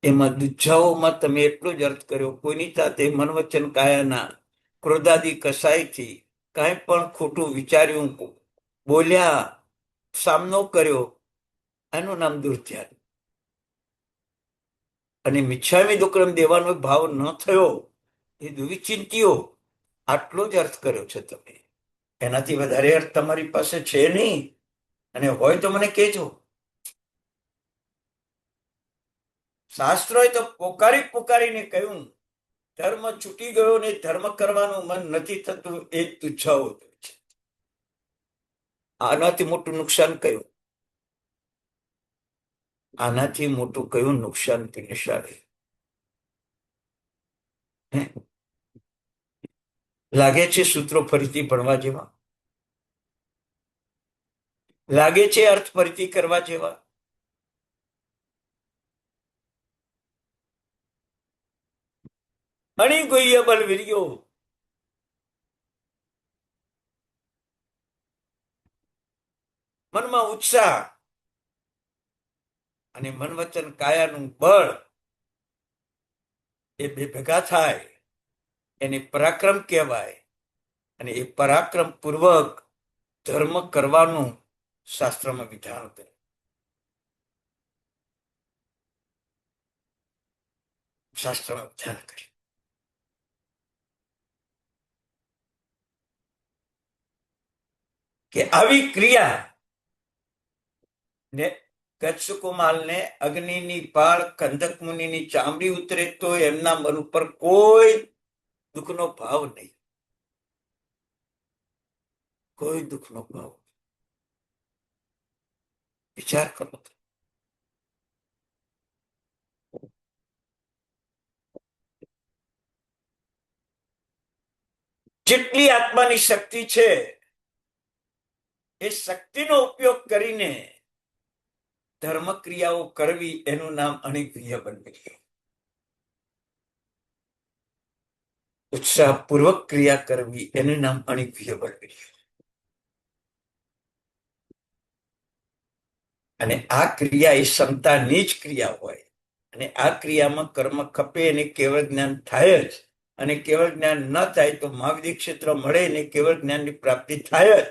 એમાં દુજાઓમાં તમે એટલો જ અર્થ કર્યો, કોઈની સાથે મન વચન કાયાના ક્રોધાદી કસાયથી કાંઈ પણ ખોટું વિચાર્યું, બોલ્યા, સામનો કર્યો, એનું નામ દુર્ધ્યાન. અને મિચ્છામી દુક્કડમ દેવાનો ભાવ ન થયો, એ દુવિચિંતીઓ. આટલો જ અર્થ કર્યો છે તમે. એનાથી વધારે અર્થ તમારી પાસે છે નહીં, અને હોય તો મને કહેજો. શાસ્ત્રોએ તો પોકારીને કહ્યું, ધર્મ છૂટી ગયો ને ધર્મ કરવાનું મન નથી થતું, એ દુજાઓ છે. આનાથી મોટું નુકસાન કયું? આનાથી મોટું કયું નુકસાન નિશાળે? લાગે છે સૂત્રો ફરીથી ભણવા જેવા? લાગે છે અર્થ ફરીથી કરવા જેવા? અણિગુહ્ય બલવીર્યો મનમાં ઉત્સાહ અને મન વચન કાયાનું બળ એ બે ભેગા થાય એને પરાક્રમ કહેવાય. અને એ પરાક્રમ પૂર્વક ધર્મ કરવાનું શાસ્ત્રમાં વિધાન કરે. શાસ્ત્રમાં વિધાન કરે કે આવી ક્રિયા ને કચ્છકુમાલને અગ્નિની પાળ કંદક મુનિની ચામડી ઉતરે તો એમના મન ઉપર કોઈ દુઃખનો ભાવ નહીં. કોઈ દુઃખનો ભાવ. વિચાર કરો. જેટલી આત્માની શક્તિ છે એ શક્તિનો ઉપયોગ કરીને ધર્મ ક્રિયાઓ કરવી એનું નામ અણિગુહ્ય બલવીર્ય. ઉત્સાહપૂર્વક ક્રિયા કરવી એનું નામ અણિગુહ્ય બલવીર્ય. અને આ ક્રિયા એ ક્ષમતાની જ ક્રિયા હોય. અને આ ક્રિયામાં કર્મ ખપે અને કેવળ જ્ઞાન થાય જ. અને કેવળ જ્ઞાન ન થાય તો મહાવિદ્ય ક્ષેત્ર મળે ને કેવળ જ્ઞાનની પ્રાપ્તિ થાય જ.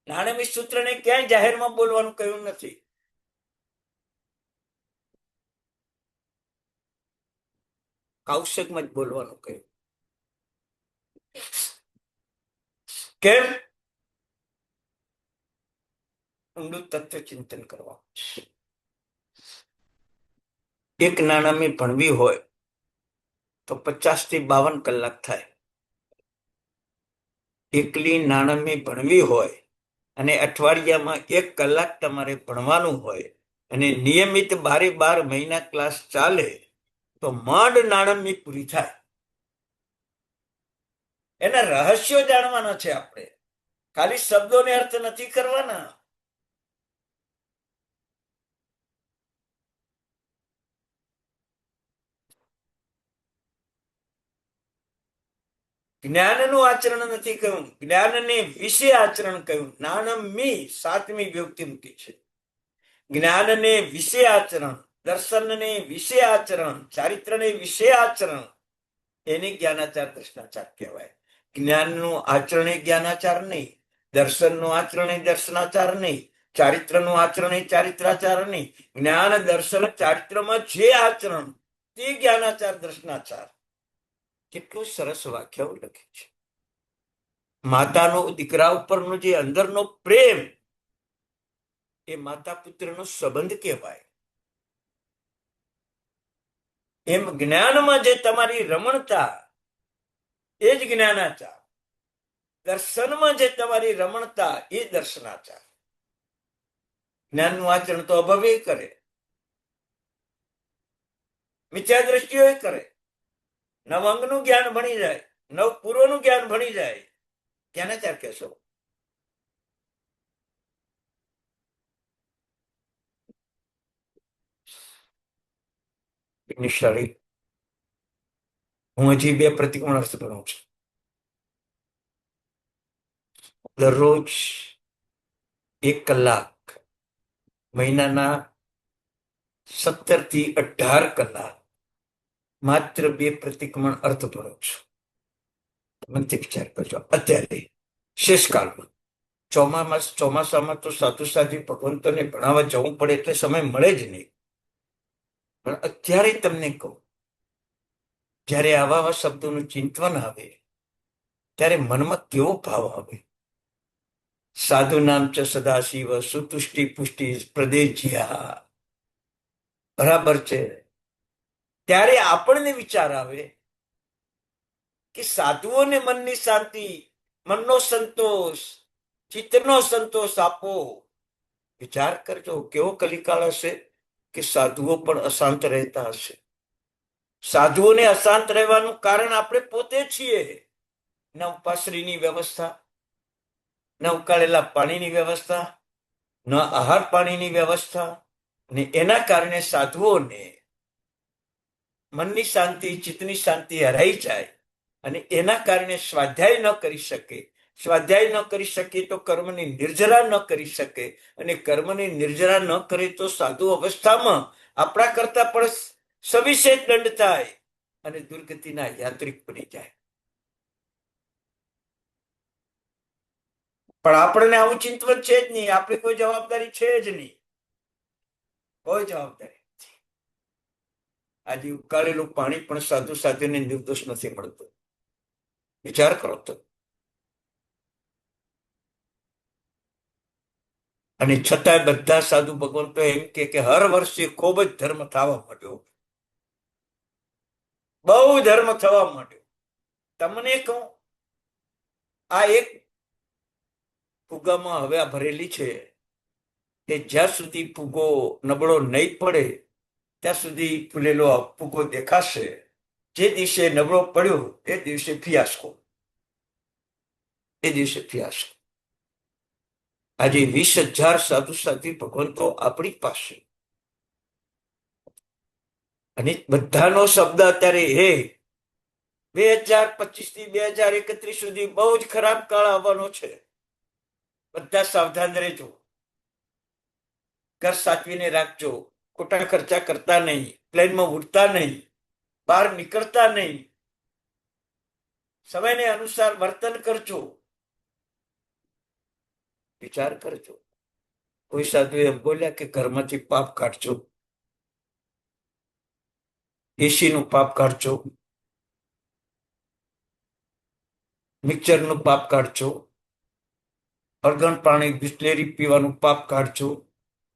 નાણેમી સૂત્રને ક્યાંય જાહેરમાં બોલવાનું કહ્યું નથી. કૌશિકમાં જ બોલવાનું કહ્યું. કેમ? ઊંડું તત્વ ચિંતન કરવા. એક નાણામી ભણવી હોય તો 50 થી 52 કલાક થાય. એકલી નાણામી ભણવી હોય અને અઠવાડિયામાં 1 કલાક તમારે ભણવાનું હોય અને નિયમિત 12 મહિના ક્લાસ ચાલે તો માંડ નાણમી પૂરી થાય. એના રહસ્યો જાણવાના છે આપણે. ખાલી શબ્દોને અર્થ નથી કરવાના. જ્ઞાનનું આચરણ નથી કહ્યું, જ્ઞાનને વિશે આચરણ કહ્યું. નાણમી 7મી વિભક્તિ મૂકી છે. જ્ઞાનને વિશે આચરણ, દર્શનને વિશે આચરણ, ચારિત્રને વિશે આચરણ એને જ્ઞાનાચાર દર્શનાચાર કહેવાય. જ્ઞાનનું આચરણ એ જ્ઞાનાચાર નહીં, દર્શનનું આચરણ એ દર્શનાચાર નહીં, ચારિત્રનું આચરણ એ ચારિત્રાચાર નહીં. જ્ઞાન દર્શન ચારિત્રમાં જે આચરણ તે જ્ઞાનાચાર દર્શનાચાર. કેટલું સરસ વાક્યો લખે છે. માતાનો દીકરા ઉપરનો જે અંદરનો પ્રેમ એ માતા પુત્રનો સંબંધ કહેવાય. એમ જ્ઞાનમાં જે તમારી રમણતા એ જ જ્ઞાનાચાર. દર્શનમાં જે તમારી રમણતા એ દર્શનાચાર. જ્ઞાનનું આચરણ તો અભવે કરે, મિથ્યા દ્રષ્ટિઓ કરે. નવ અંગનું જ્ઞાન ભણી જાય, નવ પૂર્વનું જ્ઞાન ભણી જાય, જ્ઞાનાચાર કહેશો? નિશાળી હું હજી 2 પ્રતિકોણ અર્થ ભણું છું. દરરોજ 1 કલાક, મહિનાના 17 થી 18 કલાક માત્ર 2 પ્રતિક્રમણ અર્થ ભણું છું. મનથી વિચાર કરજો. અત્યારે શેષકાળમાં ચોમાસામાં તો સાધુ સાધ્વી ભગવંતોને ભણાવવા જવું પડે એટલે સમય મળે જ નહીં. પણ અત્યારે તમને કહું, જ્યારે આવા શબ્દોનું ચિંતન આવે ત્યારે મનમાં કેવો ભાવ આવે. સાધુ નામ ચ સદાશિવ સુતુષ્ટિ પુષ્ટિ પ્રદેજ્યા. બરાબર છે. ત્યારે આપણને વિચાર આવે કે સાધુઓને મનની શાંતિ, મનનો સંતોષ ચિત્તનો સંતોષ આપો. વિચાર કરજો કેવો કલિકાળ હશે કે સાધુઓ પણ અશાંત રહેતા હશે. સાધુઓને અશાંત રહેવાનું કારણ આપણે પોતે છીએ. ન ઉપાશ્રીની વ્યવસ્થા, ન ઉકાળેલા પાણીની વ્યવસ્થા, ન આહાર પાણીની વ્યવસ્થા, ને એના કારણે સાધુઓને મનની શાંતિ, ચિત્તની શાંતિ હરાઈ જાય અને એના કારણે સ્વાધ્યાય ન કરી શકે. સ્વાધ્યાય ન કરી શકે તો કર્મની નિર્જરા ન કરી શકે, અને કર્મની નિર્જરા ન કરે તો સાધુ અવસ્થામાં આપણા કરતા પણ સવિશેષ દંડ થાય અને દુર્ગતિના યાત્રિક બની જાય. પણ આપણને આવું ચિંતન છે જ નહીં. આપણી કોઈ જવાબદારી છે જ નહીં. કોઈ જવાબદારી. આજે ઉકાળેલું પાણી પણ સાધુ સાધુને નિર્દોષ નથી મળતું. વિચાર કરો તો. અને છતાંય બધા સાધુ ભગવંતો એમ કે હર વર્ષે ખૂબ જ ધર્મ થવા માંડ્યો, બહુ ધર્મ થવા માંડ્યો. તમને કહું, આ એક ફુગામાં હવે આ ભરેલી છે કે જ્યાં સુધી ફુગો નબળો નહીં પડે ત્યાં સુધી ફૂલેલો ફુગો દેખાશે. જે દિવસે નબળો પડ્યો એ દિવસે ફિયાસ્કો. એ દિવસે ફિયાસ્કો. આજે 20,000 સાધુ સાધ્વી ભગવંતો આપણી પાસે, અને બધાનો શબ્દ અત્યારે 2025 થી 2031 સુધી બહુ જ ખરાબ કાળ આવવાનો છે. બધા સાવધાન રહેજો. ઘર સાચવીને રાખજો. ખોટા ખર્ચા કરતા નહીં, પ્લેનમાં ઉડતા નહીં, બહાર નીકળતા નહીં, સમયને અનુસાર વર્તન કરજો. વિચાર કરજો. કોઈ સાધુ એમ બોલ્યા કે ઘરમાંથી પાપ કાઢજો, એસીનું પાપ કાઢજો, મિક્સરનું પાપ કાઢજો, અર્ગણ પાણી બિસ્લેરી પીવાનું પાપ કાઢજો.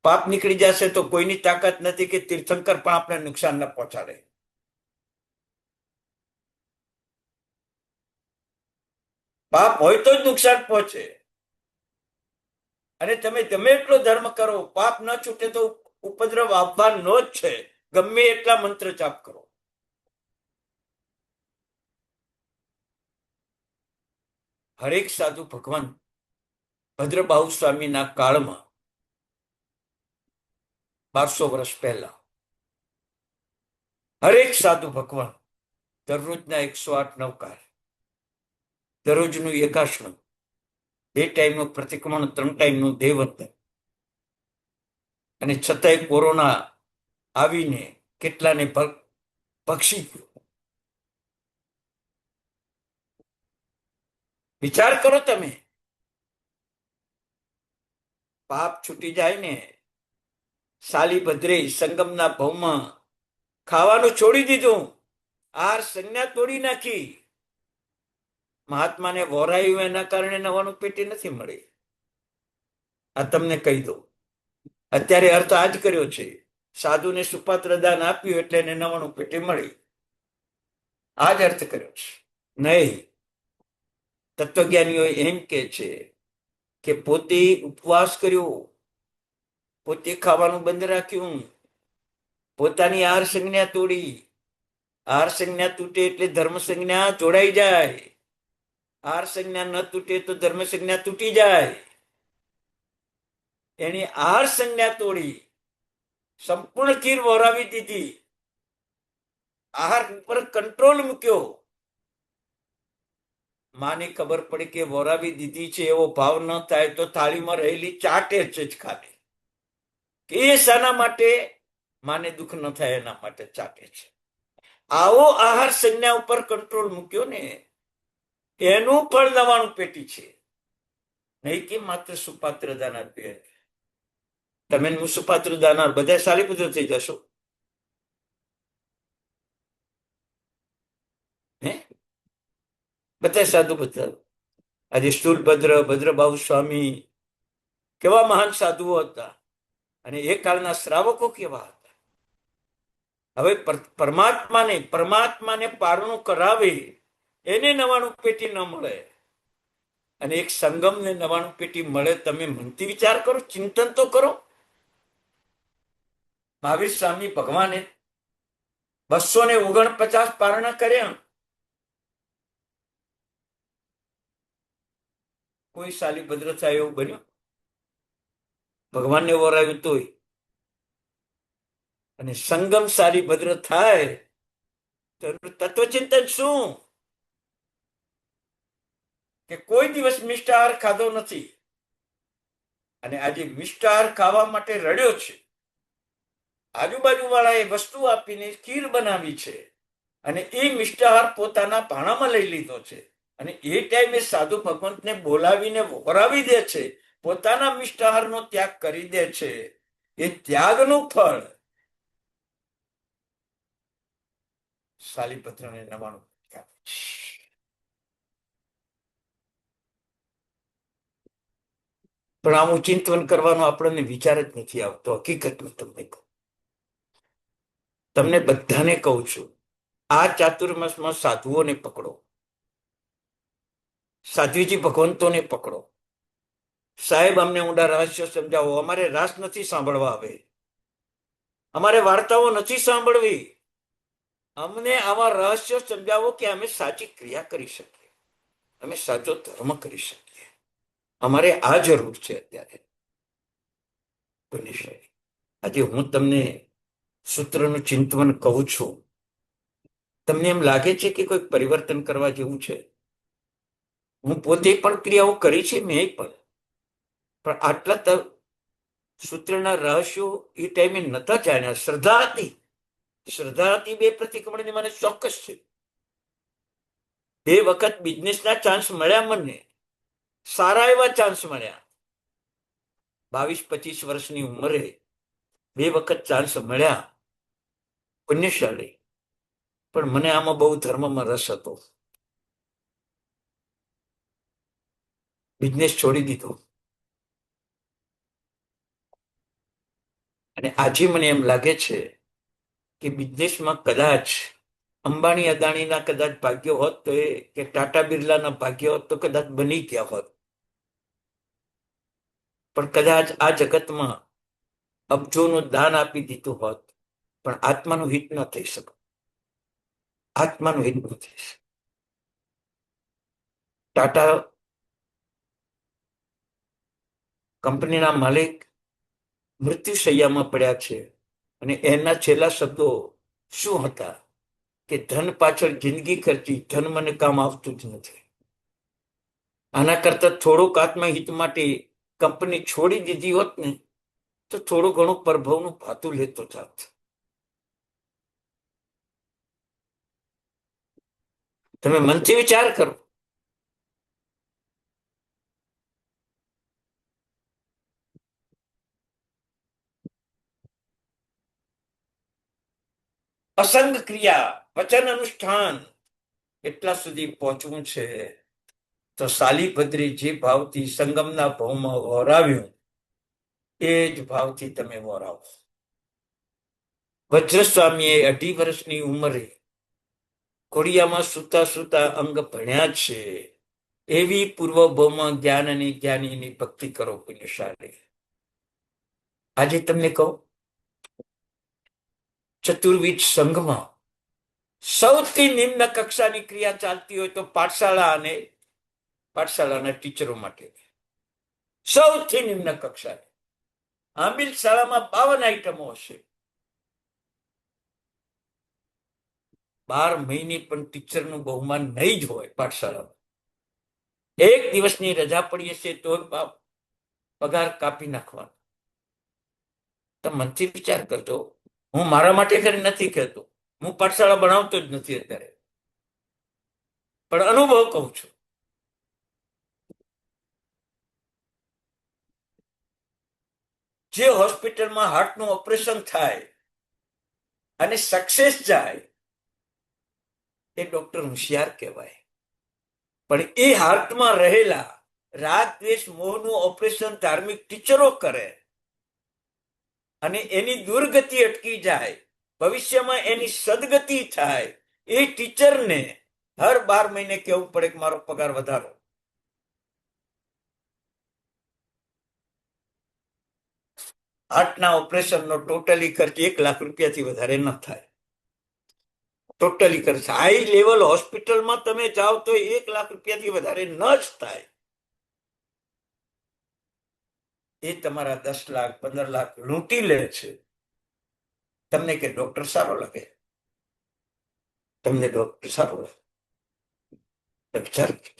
પાપ નીકળી જશે તો કોઈની તાકાત નથી કે તીર્થંકર પણ આપણે નુકસાન ન પહોંચાડે. પાપ હોય તો જ નુકસાન પહોંચે. અને તમે ગમે એટલો ધર્મ કરો, પાપ ન છૂટે તો ઉપદ્રવ આવવાનો જ છે. ગમે એટલા મંત્ર જાપ કરો. હરેક સાધુ ભગવાન ભદ્રબાહુ સ્વામીના કાળમાં 1200 વર્ષ પહેલા હરેક સાધુ ભગવાન દરરોજના 108 નવકાર, દરરોજનું એકાશનું, 2 ટાઈમનું પ્રતિક્રમણ, 3 ટાઈમનું દેવવંદન, અને છતાંય કોરોના આવીને કેટલાને ભક્ષી ગયો. વિચાર કરો તમે. પાપ છૂટી જાય ને. સાલીભદ્રે સંગમના ભવમાં ખાવાનું છોડી દીધું, આહાર સંજ્ઞા તોડી નાખી. મહાત્માને વોરાયું એના કારણે 99 પેટી નથી મળી. આ તમને કહી દઉં. અત્યારે અર્થ આ જ કર્યો છે. સાધુને સુપાત્ર દાન આપ્યું એટલે એને 99 પેટી મળી. આ જ અર્થ કર્યો છે. નહીં, તત્વજ્ઞાનીઓ એમ કે છે કે પોતે ઉપવાસ કર્યો, પોતે ખાવાનું બંધ રાખ્યું, પોતાની આહાર સંજ્ઞા તોડી. આહાર સંજ્ઞા તૂટે એટલે ધર્મ સંજ્ઞા જોડાઈ જાય. આહાર સંજ્ઞા ન તૂટે તો ધર્મ સંજ્ઞા તૂટી જાય. એની આહાર સંજ્ઞા તોડી, સંપૂર્ણ ખીર વહોરાવી દીધી, આહાર ઉપર કંટ્રોલ મૂક્યો. માને ખબર પડી કે વહોરાવી દીધી છે એવો ભાવ ન થાય તો થાળીમાં રહેલી ચાટે જ ખાલી. કે એ શાના માટે? માને દુઃખ ન થાય એના માટે ચાટે છે. આવો આહાર સંજ્ઞા ઉપર કંટ્રોલ મૂક્યો ને, એનું પણ 99 પેટી છે. નહીં કે માત્ર સુપાત્ર દાન આપીએ. તમે હું સુપાત્ર દાનાર બધા સાલીપુત્ર થઈ જશો. બધા સાધુ બધા. આજે સ્થૂલભદ્ર, ભદ્રબાહુ સ્વામી કેવા મહાન સાધુઓ હતા, અને એ કાળના શ્રાવકો કેવા હતા. હવે પરમાત્માને પારણું કરાવે એને 99 પેટી ન મળે, અને એક સંગમ ને 99 પેટી મળે. તમે મનથી વિચાર કરો, ચિંતન તો કરો. મહાવીર સ્વામી ભગવાને 249 પારણા કર્યા. કોઈ શાલીભદ્ર થાય એવું બન્યું? ભગવાનને વરાવ્યું તોય. અને સંગમ શાલીભદ્ર થાય તો તત્વચિંતન શું? કે કોઈ દિવસ મિષ્ટાહાર ખાધો નથી અને આજે મિષ્ટાહાર ખાવા માટે રડ્યો છે. આજુબાજુ વાળાએ વસ્તુ આપીને ખીર બનાવી છે અને એ મિષ્ટાહાર પોતાના ભાણામાં લઈ લીધો છે અને એ ટાઈમે સાધુ ભગવંતને બોલાવીને વરાવી દે છે, પોતાના મિષ્ટાહારનો ત્યાગ કરી દે છે. એ ત્યાગનું ફળ શાલીભદ્રને 99 આપે છે. પણ આવું ચિંતન કરવાનો આપણને વિચાર જ નથી આવતો. હકીકતમાં તમને બધાને કહું છું, આ ચાતુર્માસમાં સાધુઓને પકડો, સાધ્વીજી ભગવંતોને પકડો. સાહેબ અમને ઊંડા રહસ્યો સમજાવો. અમારે રાસ નથી સાંભળવા આવે, અમારે વાર્તાઓ નથી સાંભળવી. અમને આવા રહસ્યો સમજાવો કે અમે સાચી ક્રિયા કરી શકીએ, અમે સાચો ધર્મ કરી શકીએ. અમારે આ જરૂર છે અત્યારે. આજે હું તમને સૂત્રનું ચિંતન કહું છું. તમને એમ લાગે છે કે કોઈ પરિવર્તન કરવા જેવું છે? હું પોતે પણ ક્રિયાઓ કરી છે, મેં પણ આટલા સૂત્રના રહસ્યો એ ટાઈમે નતા જાણ્યા. શ્રદ્ધા હતી 2 પ્રતિક્રમણની મને ચોક્કસ છે. 2 વખત બિઝનેસના ચાન્સ મળ્યા મને, સારા એવા ચાન્સ મળ્યા. 22-25 વર્ષની ઉંમરે 2 વખત ચાન્સ મળ્યા. પુણ્યશાળી. પણ મને આમાં બહુ ધર્મમાં રસ હતો. બિઝનેસ છોડી દીધો અને આજે મને એમ લાગે છે કે બિઝનેસમાં કદાચ અંબાણી અદાણીના કદાચ ભાગ્ય હોત તો એ, કે ટાટા બિરલાના ભાગ્ય હોત તો કદાચ બની ગયા હોત. પણ કદાચ આ જગતમાં અબજોનું દાન આપી દીધું હોત, પણ આત્માનું હિત ન થઈ શકે. આત્માનું હિત ન થઈ શકે. ટાટા કંપનીના માલિક મૃત્યુશૈયામાં પડ્યા છે અને એના છેલ્લા શબ્દો શું હતા? કે ધન પાછળ જિંદગી ખર્ચી, ધન મને કામ આવતું જ નથી. આના કરતા થોડુંક આત્મહિત માટે કંપની છોડી દીધી હોત ને તો થોડું ઘણું પ્રભવનું ભાતું લેતો જાત. તમે મનથી વિચાર કરો. અસંગ ક્રિયા, વચન અનુષ્ઠાન, એટલા સુધી પહોંચવું છે. તો શાલીભદ્રે જે ભાવથી સંગમના ભાવમાં વરાવ્યું એ જ ભાવથી તમે વરાવો. વજ્રસ્વામીએ 2.5 વર્ષની ઉંમરે કોડિયામાં સુતા સુતા અંગ ભણ્યા છે. એવી પૂર્વ ભાવમાં જ્ઞાન અને જ્ઞાનીની ભક્તિ કરો પુણ્યશાળી. આજે તમને કહું, ચતુર્વિધ સંઘમાં સૌથી નિમ્ન કક્ષાની ક્રિયા ચાલતી હોય તો પાઠશાળાના ટીચરો માટે સૌથી નિમ્ન કક્ષાની. આંબિલ શાળામાં 52 આઈટમો હશે. 12 મહિને પણ ટીચરનું બહુમાન નહીં જ હોય પાઠશાળામાં. 1 દિવસની રજા પડી હશે તો પગાર કાપી નાખવાનો. તમે મનથી વિચાર કરજો. હું મારા માટે કરી નથી કહેતો, હું પાઠશાળા ભણાવતો જ નથી અત્યારે, પણ અનુભવ કહું છું. જે હોસ્પિટલમાં હાર્ટનું ઓપરેશન થાય અને સક્સેસ જાય એ ડોક્ટર હોશિયાર કહેવાય. પણ એ હાર્ટમાં રહેલા રાગ દ્વેષ મોહનું ઓપરેશન ધાર્મિક ટીચરો કરે અને એની દુર્ગતિ અટકી જાય, ભવિષ્યમાં એની સદગતિ થાય. એ ટીચરને હર 12 મહિને કહેવું પડે કે મારો પગાર વધારો. હાર્ટના ઓપરેશનનો ટોટલી ખર્ચ 1 લાખ રૂપિયાથી વધારે ન થાય. ટોટલી ખર્ચ હાઈ લેવલ હોસ્પિટલમાં તમે જાઓ તો 1 લાખ રૂપિયાથી વધારે ન જ થાય. એ તમારા 10 લાખ 15 લાખ લૂંટી લે છે. તમને કે ડોક્ટર સારો લાગે, તમને ડોક્ટર સારો લાગે. વિચાર કરો.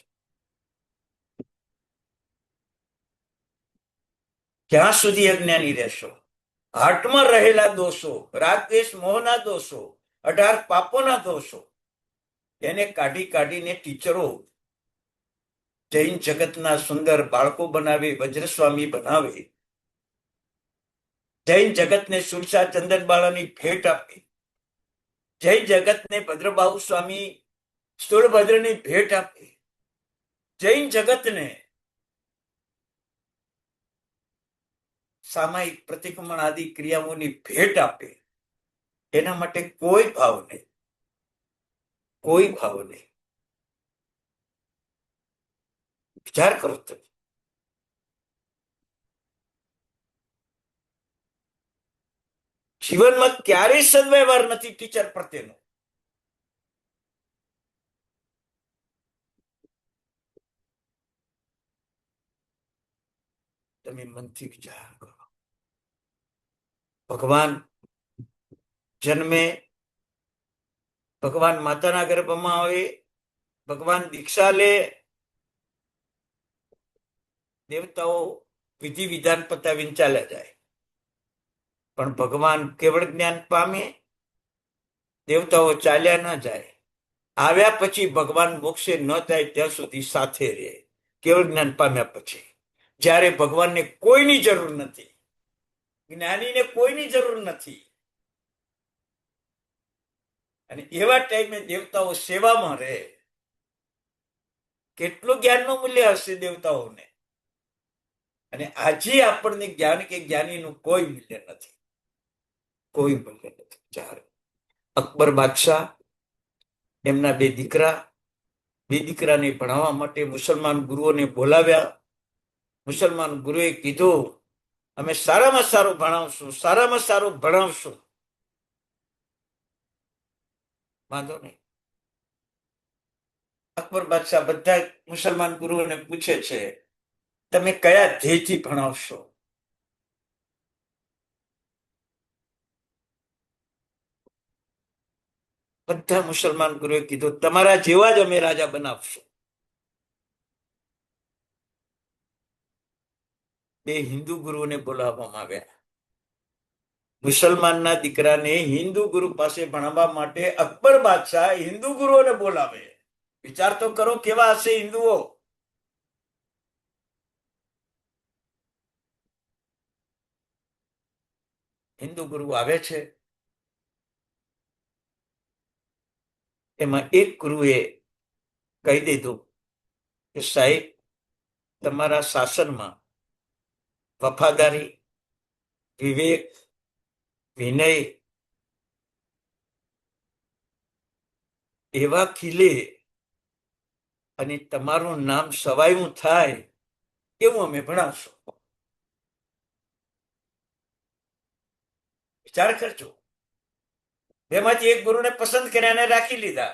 ક્યાં સુધી અજ્ઞાની રહેશો? હાર્ટમાં રહેલા દોષો, રાગ દ્વેષ મોહના દોષો, 18 પાપોના દોષો, એને કાઢી કાઢીને ટીચરો જૈન જગતના સુંદર બાળકો બનાવે, વજ્રસ્વામી બનાવે, જૈન જગતને સુરસા ચંદનબાળાની ભેટ આપી, જૈન જગતને ભદ્રબાહુ સ્વામી સ્થૂળભદ્રની ભેટ આપી, જૈન જગતને સામાયિક પ્રતિક્રમણ આદિ ક્રિયાઓની ભેટ આપે. એના માટે કોઈ ભાવ નહીં, કોઈ ભાવ નહીં. વિચાર કરો તમે. જીવનમાં ક્યારેય સદવ્યવહાર નથી ટીચર પ્રત્યેનો. તમે મનથી વિચાર કરો. ભગવાન જન્મે, ભગવાન માતાના ગર્ભમાં આવે, ભગવાન દીક્ષા લે, દેવતાઓ વિધિ વિધાન પતાવીને ચાલ્યા જાય. પણ ભગવાન કેવળ જ્ઞાન પામે, દેવતાઓ ચાલ્યા ન જાય. આવ્યા પછી ભગવાન મોક્ષે ન થાય ત્યાં સુધી સાથે રહે, કેવળ જ્ઞાન પામ્યા પછી. જ્યારે ભગવાનને કોઈની જરૂર નથી, જ્ઞાનીને કોઈની જરૂર નથી, અને એવા ટાઈમે દેવતાઓ સેવામાં રહે. કેટલું જ્ઞાનનું મૂલ્ય હશે દેવતાઓને. અને આજે આપણને જ્ઞાન કે જ્ઞાનીનું કોઈ મૂલ્ય નથી, કોઈ મૂલ્ય નથી. ચાર અકબર બાદશાહ, એમના બે દીકરાને ભણાવવા માટે મુસલમાન ગુરુઓને બોલાવ્યા. મુસલમાન ગુરુએ કીધું, અમે સારામાં સારું ભણાવશું, સારામાં સારું ભણાવશું. વાંધો નહીં. અકબર બાદશાહ બધા મુસલમાન ગુરુઓને પૂછે છે, તમે કયા ધ્યેયથી ભણાવશો? બધા મુસલમાન ગુરુએ કીધું, તમારા જેવા જ અમે રાજા બનાવશું. બે હિન્દુ ગુરુઓને બોલાવવામાં આવ્યા. મુસલમાનના દીકરાને હિન્દુ ગુરુ પાસે ભણાવવા માટે અકબર બાદશાહ હિન્દુ ગુરુઓને બોલાવે. વિચાર તો કરો કેવા હશે હિન્દુઓ. હિન્દુ ગુરુ આવે છે. એમાં એક ગુરુએ કહી દીધું કે સાહેબ, તમારા શાસનમાં વફાદારી, વિવેક, વિનય એવા ખીલે અને તમારું નામ સવાયું થાય એવું અમે ભણાવશું. વિચાર કરજો. બેમાંથી એક ગુરુને પસંદ કર્યા અને રાખી લીધા.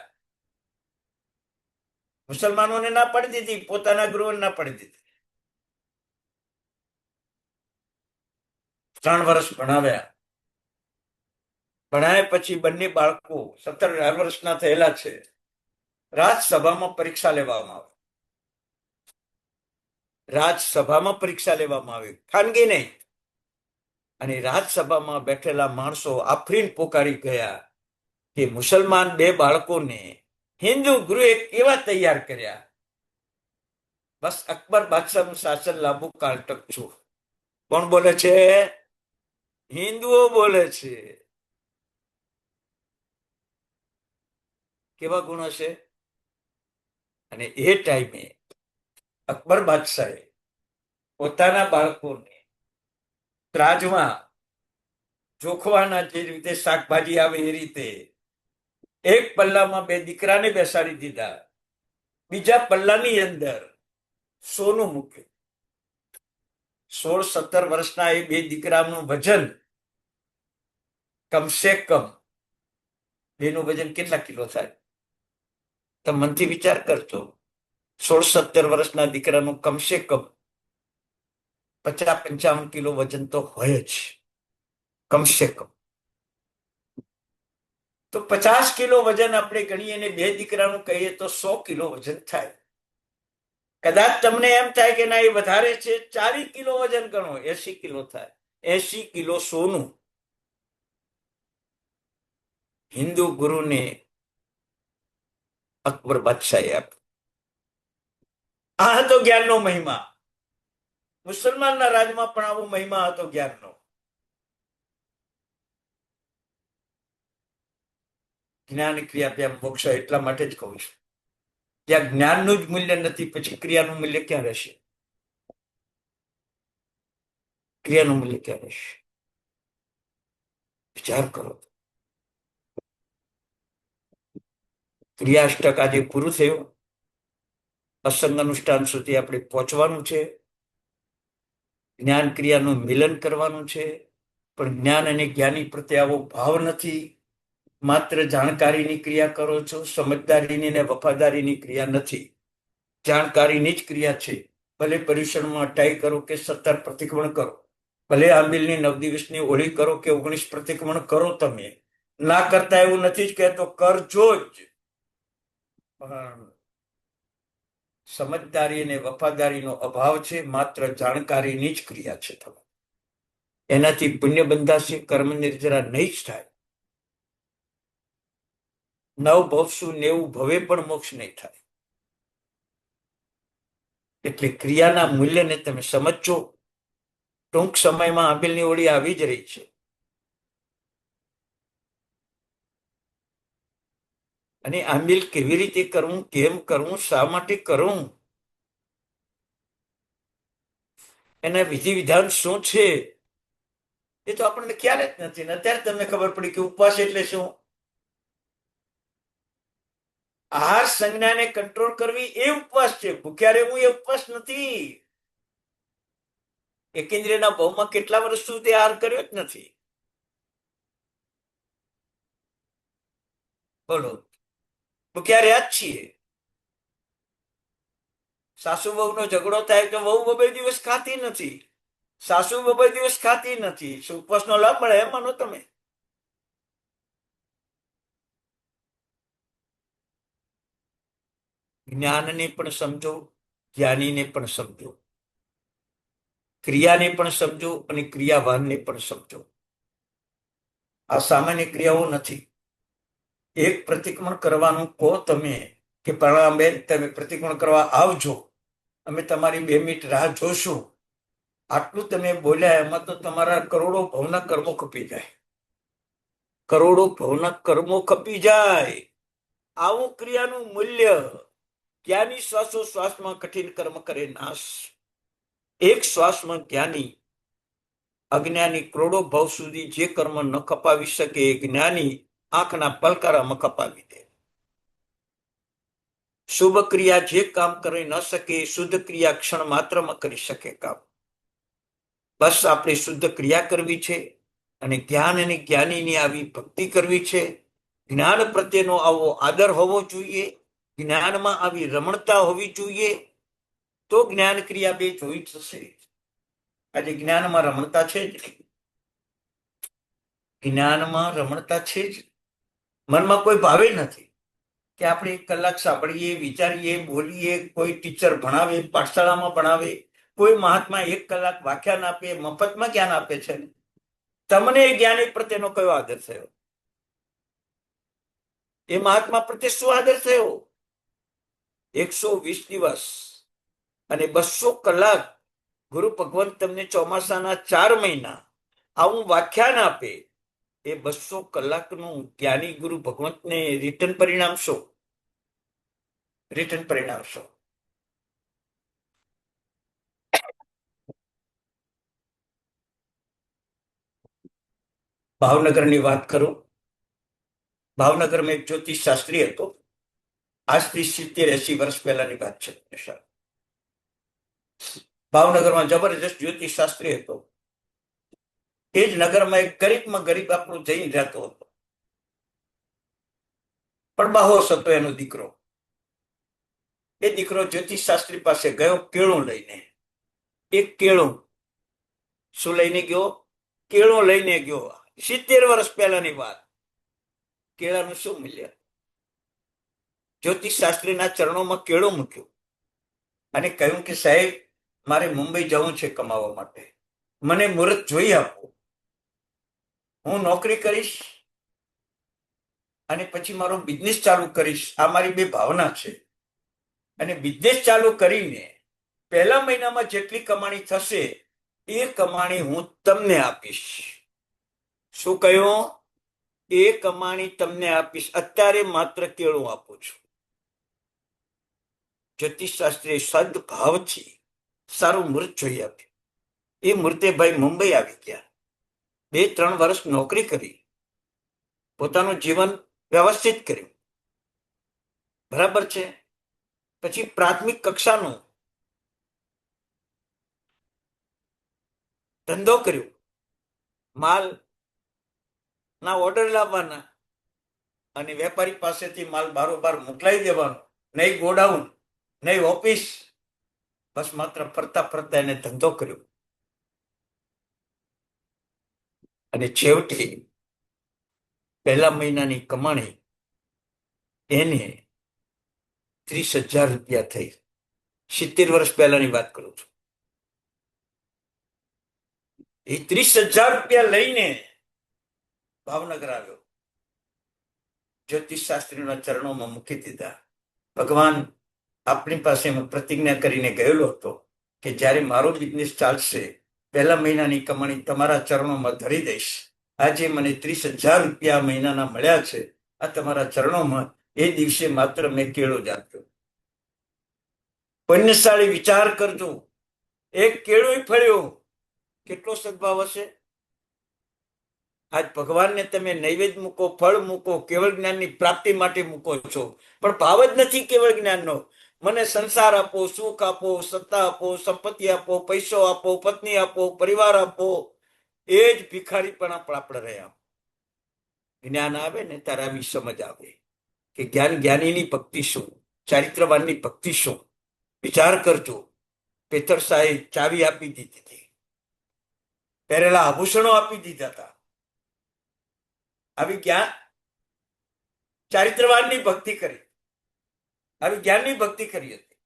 મુસલમાનોને ના પાડી દીધી, પોતાના ગુરુઓને ના પાડી દીધી. 3 વર્ષ ભણાવ્યા. ભણાવ્યા પછી બંને બાળકો 17-18 વર્ષના થયેલા છે. રાજસભામાં પરીક્ષા લેવામાં આવે. રાજસભામાં પરીક્ષા લેવામાં આવે, ખાનગી નહીં. અને રાજસભામાં બેઠેલા માણસો આફરીન પોકારી ગયા કે મુસલમાન 2 બાળકોને હિન્દુ ગુરુએ કેવા તૈયાર કર્યા. બસ અકબર બાદશાહનું શાસન લાંબુ કાળ ટકશું. કોણ બોલે છે? હિન્દુઓ બોલે છે. કેવા ગુણો છે? અને એ ટાઈમે અકબર બાદશાહે પોતાના બાળકોને ત્રાજમાં જોખવાના જે રીતે શાકભાજી આવે એ રીતે એક પલ્લામાં 2 દીકરાને બેસાડી દીધા, બીજા પલ્લાની અંદર સોનું મૂક્યું. 16-17 વર્ષના એ બે દીકરાનું વજન કમસે કમ બેનું વજન કેટલા કિલો થાય? તો મનથી વિચાર કરજો. 16-17 વર્ષના દીકરાનું કમસે કમ 50-55 કિલો વજન તો હોય જ, કમસે કમ. તો 50 કિલો વજન આપણે ગણીએ અને બે દીકરાનું કહીએ તો 100 કિલો વજન થાય. કદાચ તમને એમ થાય કે ના એ વધારે છે, 40 કિલો વજન ગણો, 80 કિલો થાય. 80 કિલો સોનું હિન્દુ ગુરુને અકબર બાદશાહે આપ્યું. આ હતો જ્ઞાનનો મહિમા. મુસલમાનના રાજમાં પણ આવો મહિમા હતો જ્ઞાનનો. જ્ઞાન ક્રિયા પ્રેમ મોક્ષ એટલા માટે જ કહું છું. જ્યાં જ્ઞાનનું જ મૂલ્ય નથી, પછી ક્રિયાનું મૂલ્ય ક્યાં રહેશે? ક્રિયાનું મૂલ્ય ક્યાં રહેશે? વિચાર કરો. ક્રિયાષ્ટક આજે પૂરું થયું. અસંગ અનુષ્ઠાન સુધી આપણે પહોંચવાનું છે. જ્ઞાન ક્રિયાનું મિલન કરવાનું છે. પણ જ્ઞાન અને જ્ઞાની પ્રત્યે આવો ભાવ નથી. માત્ર જાણકારીની ક્રિયા કરો છો, સમજદારીની ને વફાદારીની ક્રિયા નથી. જાણકારીની જ ક્રિયા છે. ભલે પર્યુષણમાં 28 કરો કે 17 પ્રતિક્રમણ કરો, ભલે આંબિલની 9 દિવસની હોળી કરો કે 19 પ્રતિક્રમણ કરો, તમે ના કરતા એવું નથી જ કહેતો, કરજો જ. પણ સમજદારી અને વફાદારીનો અભાવ છે. માત્ર જાણકારીની જ ક્રિયા છે. તમે એનાથી પુણ્ય બંધાશે, કર્મ નિર્જરા નહીં જ થાય. 9 ભવશું 90 ભવે પણ મોક્ષ નહીં થાય. એટલે ક્રિયાના મૂલ્યને તમે સમજો. ટૂંક સમયમાં આંબિલની હોળી આવી જ રહી છે. અને આંબિલ કેવી રીતે કરવું, કેમ કરવું, શા માટે કરવું, એના વિધિ વિધાન શું છે, એ તો આપણને ખ્યાલ જ નથી. ને અત્યારે તમને ખબર પડી કે ઉપવાસ એટલે શું. આહાર સંજ્ઞાને કંટ્રોલ કરવી એ ઉપવાસ છે. ભૂખ્યા રહેવું એ ઉપવાસ નથી. એકેન્દ્રિયના ભાવમાં કેટલા વર્ષ સુધી આહાર કર્યો જ નથી. બોલો, ભૂખ્યા રહ્યા જ છીએ. સાસુ વહુનો ઝઘડો થાય તો વહુ 2 દિવસ ખાતી નથી, સાસુ 2 દિવસ ખાતી નથી. શું ઉપવાસનો લાભ મળે એમ માનો તમે? જ્ઞાનને પણ સમજો, જ્ઞાનીને પણ સમજો, ક્રિયાને પણ સમજો અને ક્રિયાવાનને પણ સમજો. આ સામાન્ય ક્રિયાઓ નથી. એક પ્રતિક્રમણ કરવાનું કહો તમે કે પ્રણામબેન તમે પ્રતિક્રમણ કરવા આવજો, અમે તમારી 2 મિનિટ રાહ જોશું, આટલું તમે બોલ્યા એમાં તો તમારા કરોડો ભવના કર્મો ખપી જાય. કરોડો ભવના કર્મો ખપી જાય. આવું ક્રિયાનું મૂલ્ય. જ્ઞાની શ્વાસોશ્વાસમાં કઠિન કર્મ કરે નાશ. એક શ્વાસમાં જ્ઞાની, અજ્ઞાની કરોડો ભાવ સુધી જે કર્મ ન ખપાવી શકે એ જ્ઞાની આંખના પલકારામાં ખપાવી દે. શુભ ક્રિયા જે કામ કરી ન શકે, શુદ્ધ ક્રિયા ક્ષણ માત્રમાં કરી શકે કામ. બસ આપણે શુદ્ધ ક્રિયા કરવી છે અને જ્ઞાન અને જ્ઞાનીની આવી ભક્તિ કરવી છે. જ્ઞાન પ્રત્યેનો આવો આદર હોવો જોઈએ, જ્ઞાનમાં આવી રમણતા હોવી જોઈએ. તો જ્ઞાન ક્રિયા બે જોઈ થશે. આજે જ્ઞાનમાં રમણતા છે જ નહીં. જ્ઞાનમાં રમણતા છે જ. મનમાં કોઈ ભાવે નથી કે આપણે 1 કલાક સાંભળીએ, વિચારીએ, બોલીએ. કોઈ ટીચર ભણાવે, પાઠશાળામાં ભણાવે, કોઈ મહાત્મા 1 કલાક વ્યાખ્યાન આપે, મફતમાં જ્ઞાન આપે છે. તમને એ જ્ઞાની પ્રત્યેનો કયો આદર થયો? એ મહાત્મા પ્રત્યે શું આદર થયો? 120 દિવસ અને 200 કલાક ગુરુ ભગવાન તમને ચોમાસાના 4 મહિના આવું વ્યાખ્યાન આપે. એ 200 કલાકનું જ્ઞાની ગુરુ ભગવંતને રિટર્ન પરિણામ શું? રિટર્ન પરિણામ શું? ભાવનગરની વાત કરું. ભાવનગરમાં એક જ્યોતિષ શાસ્ત્રી હતો. આજથી 70-80 વર્ષ પહેલાની વાત છે. ભાવનગરમાં જબરજસ્ત જ્યોતિષ શાસ્ત્રી હતો. એ જ નગરમાં એક ગરીબમાં ગરીબ આપણો જૈન રહેતો હતો, પણ બાહોશ હતો એનો દીકરો. એ દીકરો જ્યોતિષ શાસ્ત્રી પાસે ગયો કેળું લઈને. એક કેળું શું લઈને ગયો? કેળું લઈને ગયો. 70 વર્ષ પહેલાની વાત. કેળાનું શું મૂલ્ય? જ્યોતિષ શાસ્ત્રીના ચરણોમાં કેળું મૂક્યું અને કહ્યું કે સાહેબ, મારે મુંબઈ જવું છે કમાવા માટે, મને મુહૂર્ત જોઈ આપો. હું નોકરી કરીશ અને પછી મારો બિઝનેસ ચાલુ કરીશ. આ મારી બે ભાવના છે. અને બિઝનેસ ચાલુ કરીને પહેલા મહિનામાં જેટલી કમાણી થશે એ કમાણી હું તમને આપીશ. શું કહ્યું? એ કમાણી તમને આપીશ. અત્યારે માત્ર કેળું આપું છું. જ્યોતિષ શાસ્ત્રીએ સદભાવથી સારું મુહૂર્ત જોઈ આપ્યું. એ મુહૂર્તે ભાઈ મુંબઈ આવી ગયા. 2-3 વર્ષ નોકરી કરી, પોતાનું જીવન વ્યવસ્થિત કર્યું. બરાબર છે. પછી પ્રાથમિક કક્ષાનો ધંધો કર્યો. માલ ના ઓર્ડર લાવવાના અને વેપારી પાસેથી માલ બારોબાર મોકલાઈ દેવાનો. નહીં ગોડાઉન, નહીં ઓફિસ, બસ માત્ર ફરતા ફરતા એને ધંધો કર્યો. અને છેવટે પહેલા મહિનાની કમાણી એને 30,000 રૂપિયા થઈ. 70 વર્ષ પહેલાની વાત કરું છું. એ 30,000 રૂપિયા લઈને ભાવનગર આવ્યો. જ્યોતિષ શાસ્ત્રીના ચરણોમાં મૂકી દીધા. ભગવાન, આપણી પાસે હું પ્રતિજ્ઞા કરીને ગયેલો હતો કે જ્યારે મારો બિઝનેસ ચાલશે પહેલા મહિનાની કમાણી તમારા ચરણોમાં ધરી દઈશ. આજે મને 30,000 રૂપિયા મહિનાના મળ્યા છે આ તમારા ચરણોમાં. એ દિવસે માત્ર મેં કેળો જ આપ્યો. પુણ્યશાળી વિચાર કરજો, એક કેળું ફળ્યો, કેટલો સદભાવ હશે. આજ ભગવાનને તમે નૈવેદ્ય મૂકો, ફળ મૂકો, કેવળ જ્ઞાનની પ્રાપ્તિ માટે મૂકો છો, પણ ભાવ જ નથી કેવળ જ્ઞાનનો. મને સંસાર આપો, સુખ આપો, સત્તા આપો, સંપત્તિ આપો, પૈસો આપો, પત્ની આપો, પરિવાર આપો, એ જ ભિખારીપણા પણ આપણે રહ્યા. જ્ઞાન આવે ને ત્યારે આવી સમજ આવે કે જ્ઞાનીની ભક્તિ શું, ચારિત્રવાનની ભક્તિ શું. વિચાર કરજો, પેથર સાહેબ ચાવી આપી દીધી હતી, પહેરેલા આભૂષણો આપી દીધા હતા. આવી જ્ઞાન ચારિત્રવાનની ભક્તિ કરી, આવી જ્ઞાનની ભક્તિ કરી હતી.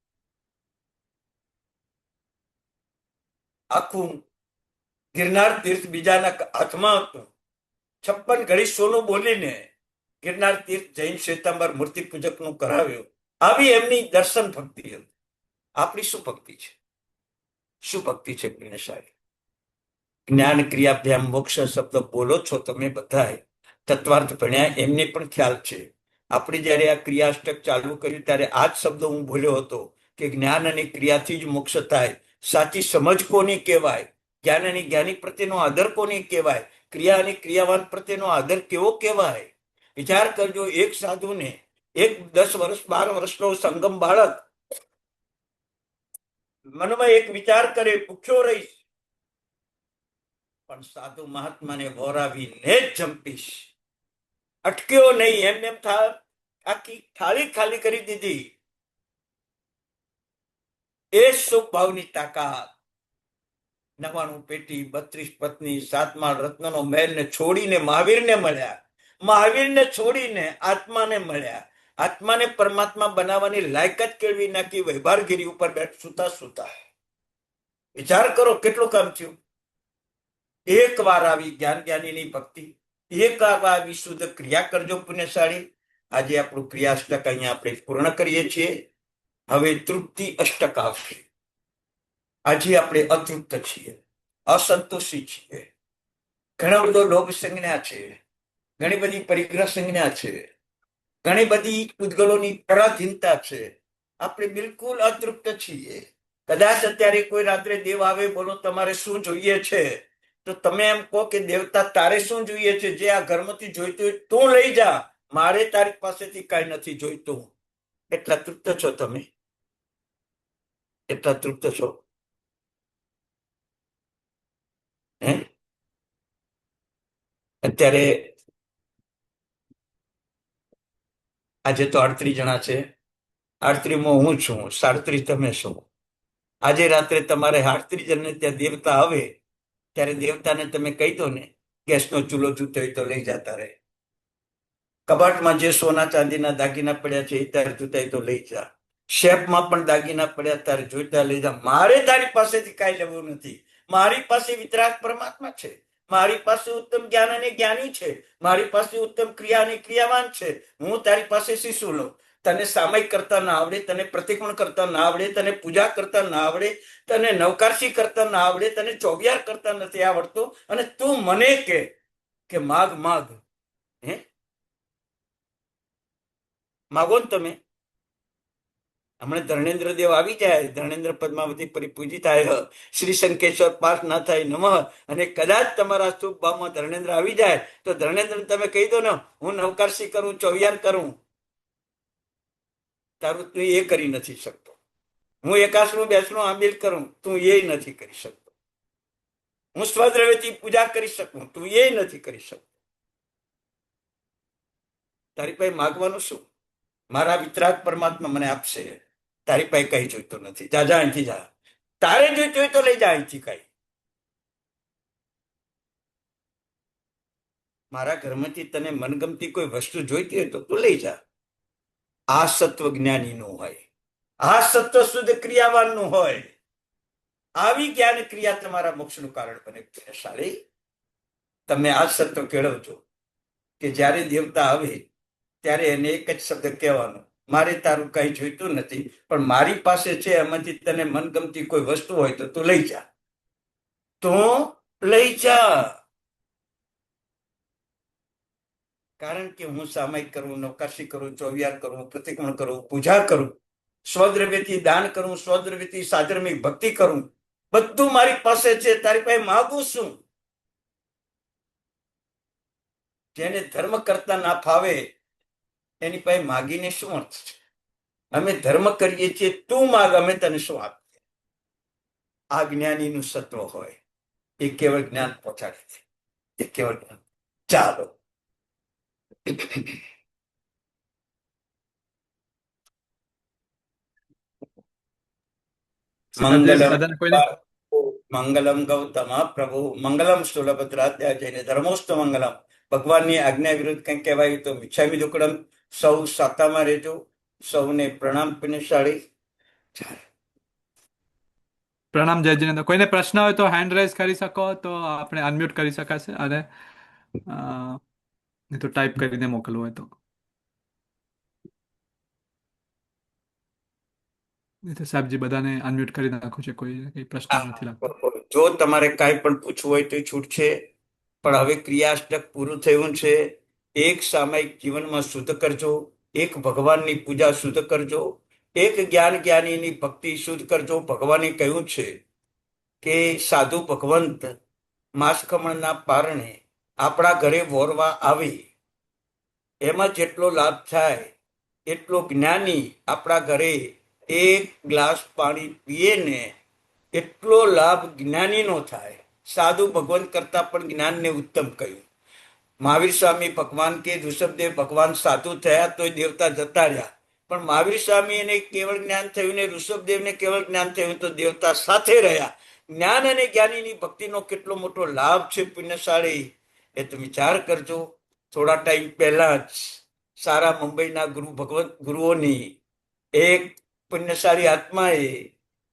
આખું ગિરનાર તીર્થ બીજાના હાથમાં હતું. 56 ઘડી સોનું બોલીને ગિરનાર તીર્થ જૈન શ્વેતાંબર મૂર્તિ પૂજકનું કરાવ્યું. આવી એમની દર્શન ભક્તિ હતી. આપણી શું ભક્તિ છે? શું ભક્તિ છે પુણ્યશાળી? જ્ઞાન ક્રિયાભ્યામ મોક્ષ શબ્દ બોલો છો તમે બધાય, તત્વાર્થ ભણ્યા એમને પણ ખ્યાલ છે. આપણે જયારે આ ક્રિયાષ્ટક ચાલુ કર્યું ત્યારે આ જ શબ્દ હું બોલ્યો હતો કે જ્ઞાન અને ક્રિયાથી જ મોક્ષ થાય. સાચી સમજ કોની કહેવાય? જ્ઞાન અને જ્ઞાની પ્રત્યેનો આદર કોની કહેવાય? ક્રિયા અને ક્રિયાવાન પ્રત્યેનો આદર કેવો કહેવાય? વિચાર કરજો, એક સાધુને, એક 10 વર્ષ 12 વર્ષનો સંગમ બાળક મનમાં એક વિચાર કરે, ભૂખ્યો રહીશ પણ સાધુ મહાત્માને વોરાવીને જ જંપીશ. અટક્યો નહીં, એમને એમ આખી થાળી ખાલી કરી દીધી. એ શુભ ભાવની તાકાત. 99 પેટી, 32 પત્ની, 7 માળ રત્નનો મહેલ ને છોડીને મહાવીરને મળ્યા. મહાવીરને છોડીને આત્માને મળ્યા. આત્માને પરમાત્મા બનાવવાની લાયકાત કેળવી નાખી વૈભારગીરી ઉપર બેઠ સુતા સુતા. વિચાર કરો કેટલું કામ થયું. એક વાર આવી જ્ઞાનીની ભક્તિ, એક વાર આવી શુદ્ધ ક્રિયા કરજો પુણ્યશાળી. આજે આપણું ક્રિયાષ્ટક અહીંયા આપણે પૂર્ણ કરીએ છીએ. હવે તૃપ્તિ અષ્ટક આવશે. આજે આપણે અતૃપ્ત છીએ, અસંતોષી છીએ. ઘણો બધો લોભ સંજ્ઞા છે, ઘણી બધી પરિગ્રહ સંજ્ઞા છે, ઘણી બધી પૂતગલોની પરાધીનતા છે. આપણે બિલકુલ અતૃપ્ત છીએ. કદાચ અત્યારે કોઈ રાત્રે દેવ આવે, બોલો તમારે શું જોઈએ છે, તો તમે એમ કહો કે દેવતા તારે શું જોઈએ છે? જે આ ઘરમાંથી જોઈતું હોય તું લઈ જા, મારે તારી પાસેથી કાંઈ નથી જોઈતું. એટલા તૃપ્ત છો તમે? એટલા તૃપ્ત છો? હે અત્યારે આજે તો 38 જણા છે. 38માં હું છું, 37 તમે છો. આજે રાત્રે તમારે 38 જણને ત્યાં દેવતા આવે ત્યારે દેવતાને તમે કહી દો ને, ગેસનો ચૂલો જૂતો હોય તો લઈ જતા રહે. કબાટમાં જે સોના ચાંદીના દાગીના પડ્યા છે એ તારે જોતા હોય તો લઈ જા. શેફમાં પણ દાગીના પડ્યા તારે જોઈતા લઈ જા. મારે તારી પાસેથી કાંઈ લેવું નથી. મારી પાસે વિતરાગ પરમાત્મા છે. મારી પાસે ઉત્તમ જ્ઞાન અને જ્ઞાની છે. મારી પાસે ઉત્તમ ક્રિયા અને ક્રિયાવાન છે. હું તારી પાસેથી શું લઉં? તને સામયિક કરતા ના આવડે, તને પ્રતિક્રમણ કરતા ના આવડે, તને પૂજા કરતા ના આવડે, તને નવકારસી કરતા ના આવડે, તને ચોગિયાર કરતા નથી આવડતો, અને તું મને કે માગ માગ. હે માગો ને તમે. હમણાં ધર્મેન્દ્ર દેવ આવી જાય, ધર્મેન્દ્ર પદ્માવતી પરિપૂજિતાય શ્રી શંકેશ્વર પાઠ ના થાય નમઃ, અને કદાચ તમારા શુભ ભાવમાં ધર્મેન્દ્ર આવી જાય તો ધર્મેન્દ્ર તમે કહી દો ને, હું નવકારસી કરું, ચોવિયાર કરું. તારું તું એ કરી નથી શકતો. હું એકાસનું બેસનું આંબિલ કરું, તું એ નથી કરી શકતો. હું સ્વદ્રવ્યથી પૂજા કરી શકું, તું એ નથી કરી શકતો. તારી પાસે માગવાનું શું? મારા વિતરાગ પરમાત્મા મને આપશે. તારી પાસે કઈ જોઈતો નથી. જા જા અહીંથી જા. તારે જોઈતું હોય તો લઈ જા અહીંથી કઈ. મારા ઘરમાંથી તને મનગમતી કોઈ વસ્તુ જોઈતી હોય તો તું લઈ જા. આ સત્વ જ્ઞાનીનું હોય, આ સત્વ શુદ્ધ ક્રિયાવાનનું હોય. આવી જ્ઞાન ક્રિયા તમારા મોક્ષનું કારણ બને. શાળી તમે આ સત્વ કેળવજો કે જ્યારે દેવતા આવે ત્યારે એને એક જ શબ્દ કહેવાનો, મારે તારું કઈ જોઈતું નથી, પણ મારી પાસે છે એમાંથી તને મનગમતી કોઈ વસ્તુ હોય તો તું લઈ જા. તું લઈ જા. કારણ કે હું સામાયિક કરું, નવકાશી કરું, ચોવિયાર કરું, પ્રતિક્રમણ કરું, પૂજા કરું, સ્વદ્રવ્યથી દાન કરું, સ્વદ્રવ્યથી સાધર્મિક ભક્તિ કરું, બધું મારી પાસે છે. તારી પાસે માગું છું? જેને ધર્મ કરતા ના ફાવે એની પાસે માગીને શું અર્થ છે? અમે ધર્મ કરીએ છીએ, તું માગ, અમે તને શું આપીએ? આ જ્ઞાનીનું સત્વ હોય એ કેવળ જ્ઞાન પહોંચાડે છે. એ કેવળ જ્ઞાન. ચાલો દાદાને કોઈને મંગલમ ગૌતમ પ્રભુ મંગલમ સુલભદ્રાત્યા જઈને ધર્મોસ્ત મંગલમ. ભગવાનની આજ્ઞા વિરુદ્ધ કંઈ કહેવાય તો મિચ્છામિ દુક્કડમ. સૌ સાતામાં રહેજો. સૌને પ્રણામ પુણ્યશાળી. પ્રણામ જય જિનેન્દ્ર. કોઈને પ્રશ્ન હોય તો હેન્ડ રેઝ કરી શકો તો આપણે અનમ્યુટ કરી શકાશે, અને નહીં તો ટાઈપ કરીને મોકલવું હોય તો. નહીં તો સાહેબજી બધાને અનમ્યુટ કરી નાખું છે, કોઈ કઈ પ્રશ્ન નથી લાગતો. જો તમારે કાંઈ પણ પૂછવું હોય તો છૂટ છે, પણ હવે ક્રિયાષ્ટક પૂરું થયું છે. એક સામાયિક જીવનમાં શુદ્ધ કરજો, એક ભગવાનની પૂજા શુદ્ધ કરજો, એક જ્ઞાન જ્ઞાનીની ભક્તિ શુદ્ધ કરજો. ભગવાને કહ્યું છે કે સાધુ ભગવંત માસખમણના પારણે આપણા ઘરે વોરવા આવે, એમાં જેટલો લાભ થાય એટલો જ્ઞાની આપણા ઘરે એક ગ્લાસ પાણી પીએ ને એટલો લાભ જ્ઞાનીનો થાય. સાધુ ભગવાન કરતા પણ જ્ઞાનને ઉત્તમ કહ્યું. મહાવીર સ્વામી ભગવાન કે ઋષભદેવ ભગવાન સાધુ થયા તો દેવતા જતા રહ્યા, પણ મહાવીર સ્વામી એને કેવળ જ્ઞાન થયું ને ઋષભદેવને કેવળ જ્ઞાન થયું તો દેવતા સાથે રહ્યા. જ્ઞાન અને જ્ઞાનીની ભક્તિનો કેટલો મોટો લાભ છે પુણ્યશાળી, એ તો વિચાર કરજો. થોડા ટાઈમ પહેલા જ સારા મુંબઈના ગુરુઓની એક પુણ્યશાળી આત્માએ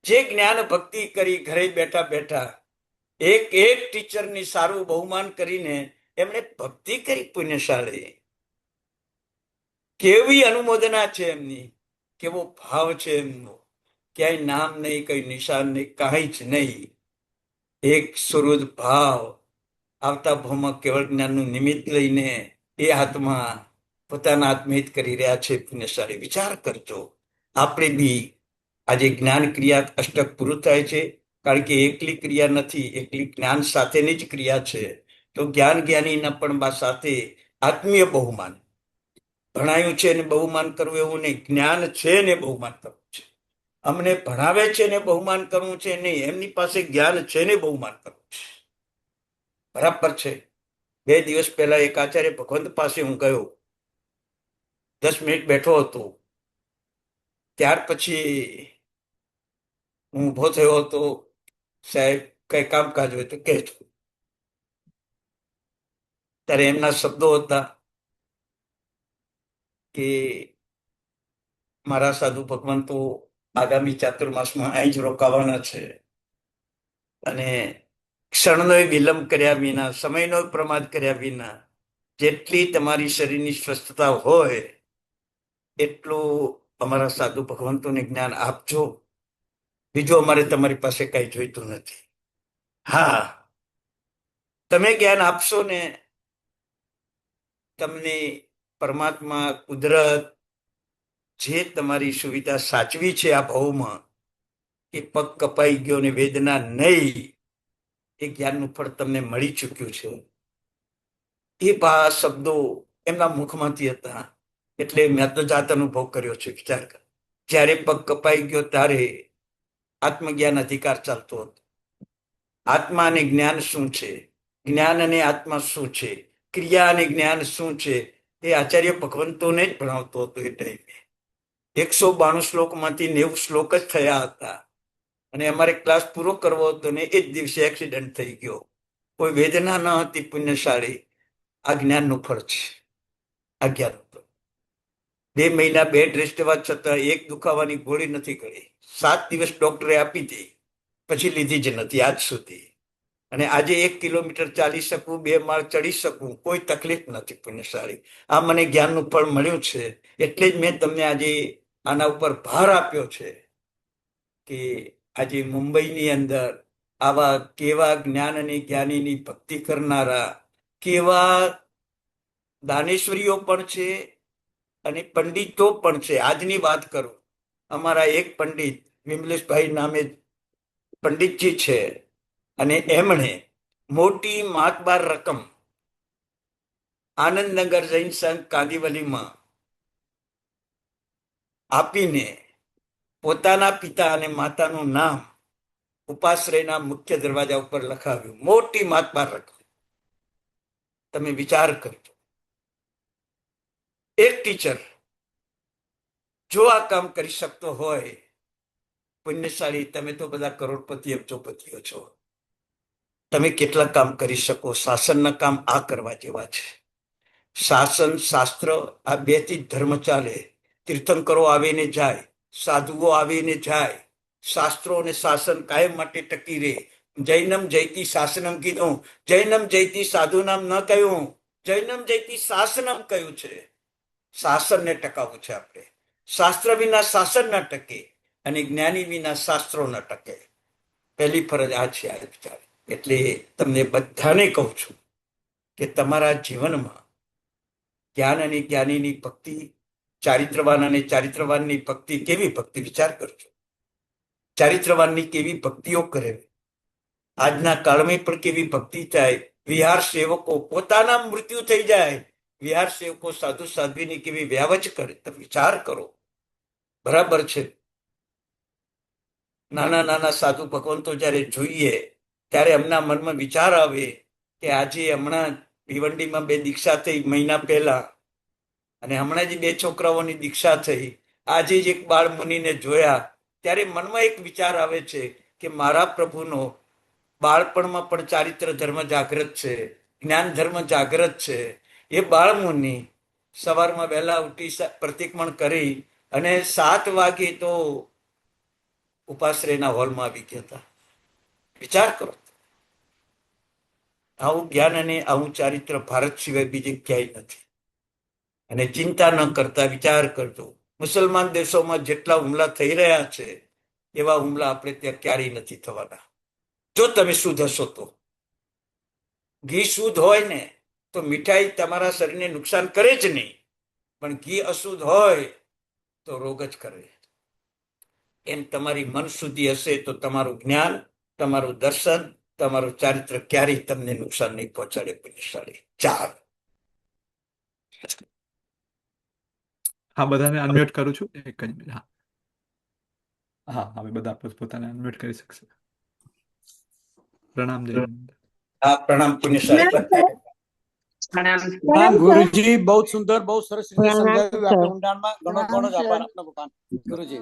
જે જ્ઞાન ભક્તિ કરી ઘરે બેઠા બેઠા એક ટીચરની સારું બહુમાન કરીને એમણે ભક્તિ કરી. પુણ્યશાળી કેવી અનુમોદના છે એમની, કેવો ભાવ છે એમનો. ક્યાંય નામ નહીં, કઈ નિશાન નહીં, કાંઈ જ નહીં. એક સુહૃદ ભાવ. આવતા ભાવમાં કેવળ જ્ઞાનનું નિમિત્ત લઈને એ આત્મા પોતાના આત્મહિત કરી રહ્યા છે. પુણ્યશાળી વિચાર કરજો. આપણે બી આજે જ્ઞાન ક્રિયા અષ્ટક પૂરું થાય છે, કારણ કે એકલી ક્રિયા નથી, એકલી જ્ઞાન સાથેની જ ક્રિયા છે. તો જ્ઞાન જ્ઞાનીના પણ સાથે આત્મીય બહુમાન. ભણાયું છે ને બહુમાન કરવું એવું નહીં, જ્ઞાન છે ને બહુમાન કરવું છે. અમને ભણાવે છે ને બહુમાન કરવું છે નહીં, એમની પાસે જ્ઞાન છે ને બહુમાન કરવું છે. બરાબર છે. 2 દિવસ પહેલા એક આચાર્ય ભગવંત પાસે હું ગયો, 10 મિનિટ બેઠો હતો. ત્યાર પછી હું ઊભો થયો હતો. સાહેબ, કઈ કામકાજ હોય તો કહેજો. ત્યારે એમના શબ્દો હતા કે મારા સાધુ ભગવંતો આગામી ચાતુર્માસમાં અહીં જ રોકાવાના છે, અને ક્ષણનો વિલંબ કર્યા વિના, સમયનો પ્રમાદ કર્યા વિના જેટલી તમારી શરીરની સ્વસ્થતા હોય એટલું અમારા સાધુ ભગવંતોને જ્ઞાન આપજો. બીજું અમારે તમારી પાસે કઈ જોઈતું નથી. હા, તમે જ્ઞાન આપશો ને, તમને પરમાત્મા, કુદરત જે તમારી સુવિધા સાચવી છે આ ભાવમાં, કે પગ કપાઈ ગયો ને વેદના નહીં, એ જ્ઞાનનું ફળ તમને મળી ચૂક્યું છે. એ શબ્દો એમના મુખમાંથી હતા. એટલે મેં તો જાત અનુભવ કર્યો છે. વિચાર કર, જ્યારે પગ કપાઈ ગયો ત્યારે આત્મજ્ઞાન અધિકાર ચાલતો હતો. આત્મા અને જ્ઞાન શું છે, જ્ઞાન અને આત્મા શું છે, ક્રિયા અને જ્ઞાન શું છે, એ આચાર્ય ભગવંતોને જ ભણાવતો હતો. એ ટાઈમે 192 શ્લોકમાંથી 90 શ્લોક જ થયા હતા, અને અમારે ક્લાસ પૂરો કરવો હતો ને એ જ દિવસે એક્સિડન્ટ થઈ ગયો. કોઈ વેદના ન હતી. પુણ્યશાળી, આ જ્ઞાનનું ફળ છે. આ જ્ઞાન 2 મહિના બેડ રેસ્ટ લેવા છતાં એક દુખાવાની ગોળી નથી ગળી. 7 દિવસ ડોક્ટરે આપી હતી, પછી લીધી જ નથી આજ સુધી. અને આજે 1 કિલોમીટર ચાલી શકું, 2 માળ ચડી શકું, કોઈ તકલીફ નથી. પુણ્યશાળી, આ મને જ્ઞાનનું ફળ મળ્યું છે. એટલે જ મેં તમને આજે આના ઉપર ભાર આપ્યો છે કે આજે મુંબઈની અંદર આવા કેવા જ્ઞાન અને જ્ઞાનીની ભક્તિ કરનારા કેવા દાનેશ્વરીઓ પણ છે અને પંડિતો પણ છે. આજની વાત કરું, અમારા એક પંડિત વિમલેશભાઈ નામે પંડિતજી છે, અને એમણે મોટી માતબાર રકમ આનંદનગર જૈન સંઘ કાંદિવલીમાં આપીને પોતાના પિતા અને માતાનું નામ ઉપાશ્રયના મુખ્ય દરવાજા ઉપર લખાવ્યું. મોટી માતબાર રકમ. તમે વિચાર કરજો, એક ટીચર જો આ કામ કરી શકતો હોય, પુણ્યશાળી, તમે તો બધા કરોડપતિ અબજોપતિઓ છો. તમે કેટલા કામ કરી શકો? શાસનના કામ આ કરવા જેવા છે. શાસન, શાસ્ત્ર, આ 2 થી ધર્મ ચાલે. તીર્થંકરો આવીને જાય, સાધુઓ આવીને જાય. શાસ્ત્રો અને શાસન કાયમ માટે ટકી રહે. જૈનમ જયતી શાસનમ કીધું, જૈનમ જયતી સાધુનામ ન કહ્યું, જૈનમ જયતી શાસનમ કહ્યું છે. શાસનને ટકાવવું છે આપણે. શાસ્ત્ર વિના શાસન ન ટકે, અને જ્ઞાની વિના શાસ્ત્રો ન ટકે. પહેલી ફરજ આ છે. આ વિચાર. એટલે તમને બધાને કહું છું કે તમારા જીવનમાં જ્ઞાન અને જ્ઞાનીની ભક્તિ, ચારિત્રવાન અને ચારિત્રવાનની ભક્તિ. કેવી ભક્તિ? વિચાર કરજો. ચારિત્રવાનની કેવી ભક્તિઓ કરે, આજના કાળમાં પણ કેવી ભક્તિ થાય. વિહાર સેવકો પોતાના મૃત્યુ થઈ જાય, વિહાર સેવકો સાધુ સાધ્વીની કેવી વ્યાવચ કરે. તો વિચાર કરો. બરાબર છે. નાના નાના સાધુ ભગવંતો જ્યારે જોઈએ ત્યારે એમના મનમાં વિચાર આવે કે આજે હમણાં ભિવંડીમાં 2 દીક્ષા થઈ મહિના પહેલા, અને હમણાં જ 2 છોકરાઓની દીક્ષા થઈ. આજે જ એક બાળ મુનિને જોયા ત્યારે મનમાં એક વિચાર આવે છે કે મારા પ્રભુનો બાળપણમાં પણ ચારિત્ર ધર્મ જાગૃત છે, જ્ઞાન ધર્મ જાગૃત છે. એ બાળ મુનિ સવારમાં વહેલા ઉઠી પ્રતિક્રમણ કરી અને 7 વાગે તો ઉપાશ્રયના હોલમાં આવી ગયા હતા. વિચાર કરો. આવું જ્ઞાન અને આવું ચારિત્ર ભારત સિવાય બીજે ક્યાંય નથી. અને ચિંતા ન કરતા વિચાર કરજો. મુસલમાન દેશોમાં જેટલા હુમલા થઈ રહ્યા છે, એવા હુમલા આપણે ત્યાં ક્યારેય નથી થવાના, જો તમે શુદ્ધ હશો તો. ઘી શુદ્ધ હોય ને તો મીઠાઈ તમારા શરીરને નુકસાન કરે જ નહીં, પણ ઘી અશુદ્ધ હોય તો રોગ જ કરે. એમ તમારી મન શુદ્ધિ હશે તો તમારું જ્ઞાન, તમારું દર્શન, તમારું ચારિત્ર ક્યારેય તમને નુકસાન નહીં પહોંચાડે. પુણ્યશાળી. ચાલ. હા, બધાને અનમ્યુટ કરું છું. એક જ મિનિટ. હા હા, હવે બધા પોતાને અનમ્યુટ કરી શકશે. પ્રણામ જય જિનેન્દ્ર. હા, પ્રણામ પુણ્યશાળી બધા. પ્રણામ ગુરુજી, બહુ સુંદર, બહુ સરસ રીતે પ્રણામ સમજાવ્યું. સર. આપણે ઊંડાણમાં ઘણો ઘણો જ આભાર આપનો ભગવાન. ગુરુજી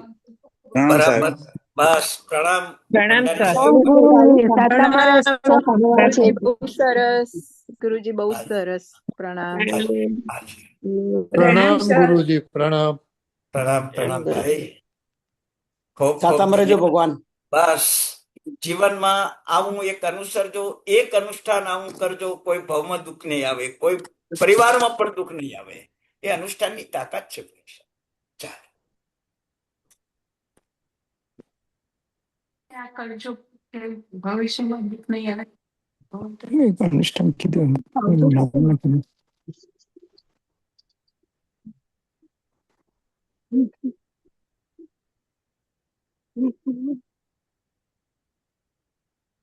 બરાબર. બસ પ્રણામ. પ્રણામ ભંડારી સર. સાહેબ. ગુરુજી બહુ સરસ. ગુરુજી બહુ સરસ. પ્રણામ. હાજી. પ્રણામ ગુરુજી, પ્રણામ. પ્રણામ પ્રણામ ભાઈ. ખૂબ ખૂબ સાતામાં રહેજો ધન્યવાદ. ભગવાન. બસ જીવનમાં આવું એક અનુસરજો, એક અનુષ્ઠાન આવું કરજો, કોઈ ભાવમાં દુઃખ નહીં આવે, કોઈ પરિવારમાં પણ દુઃખ નહીં આવે. એ અનુષ્ઠાનની તાકાત છે. ચાલો. કરજો કે ભવિષ્યમાં દુઃખ નહીં આવે. અનુષ્ઠાન કીધું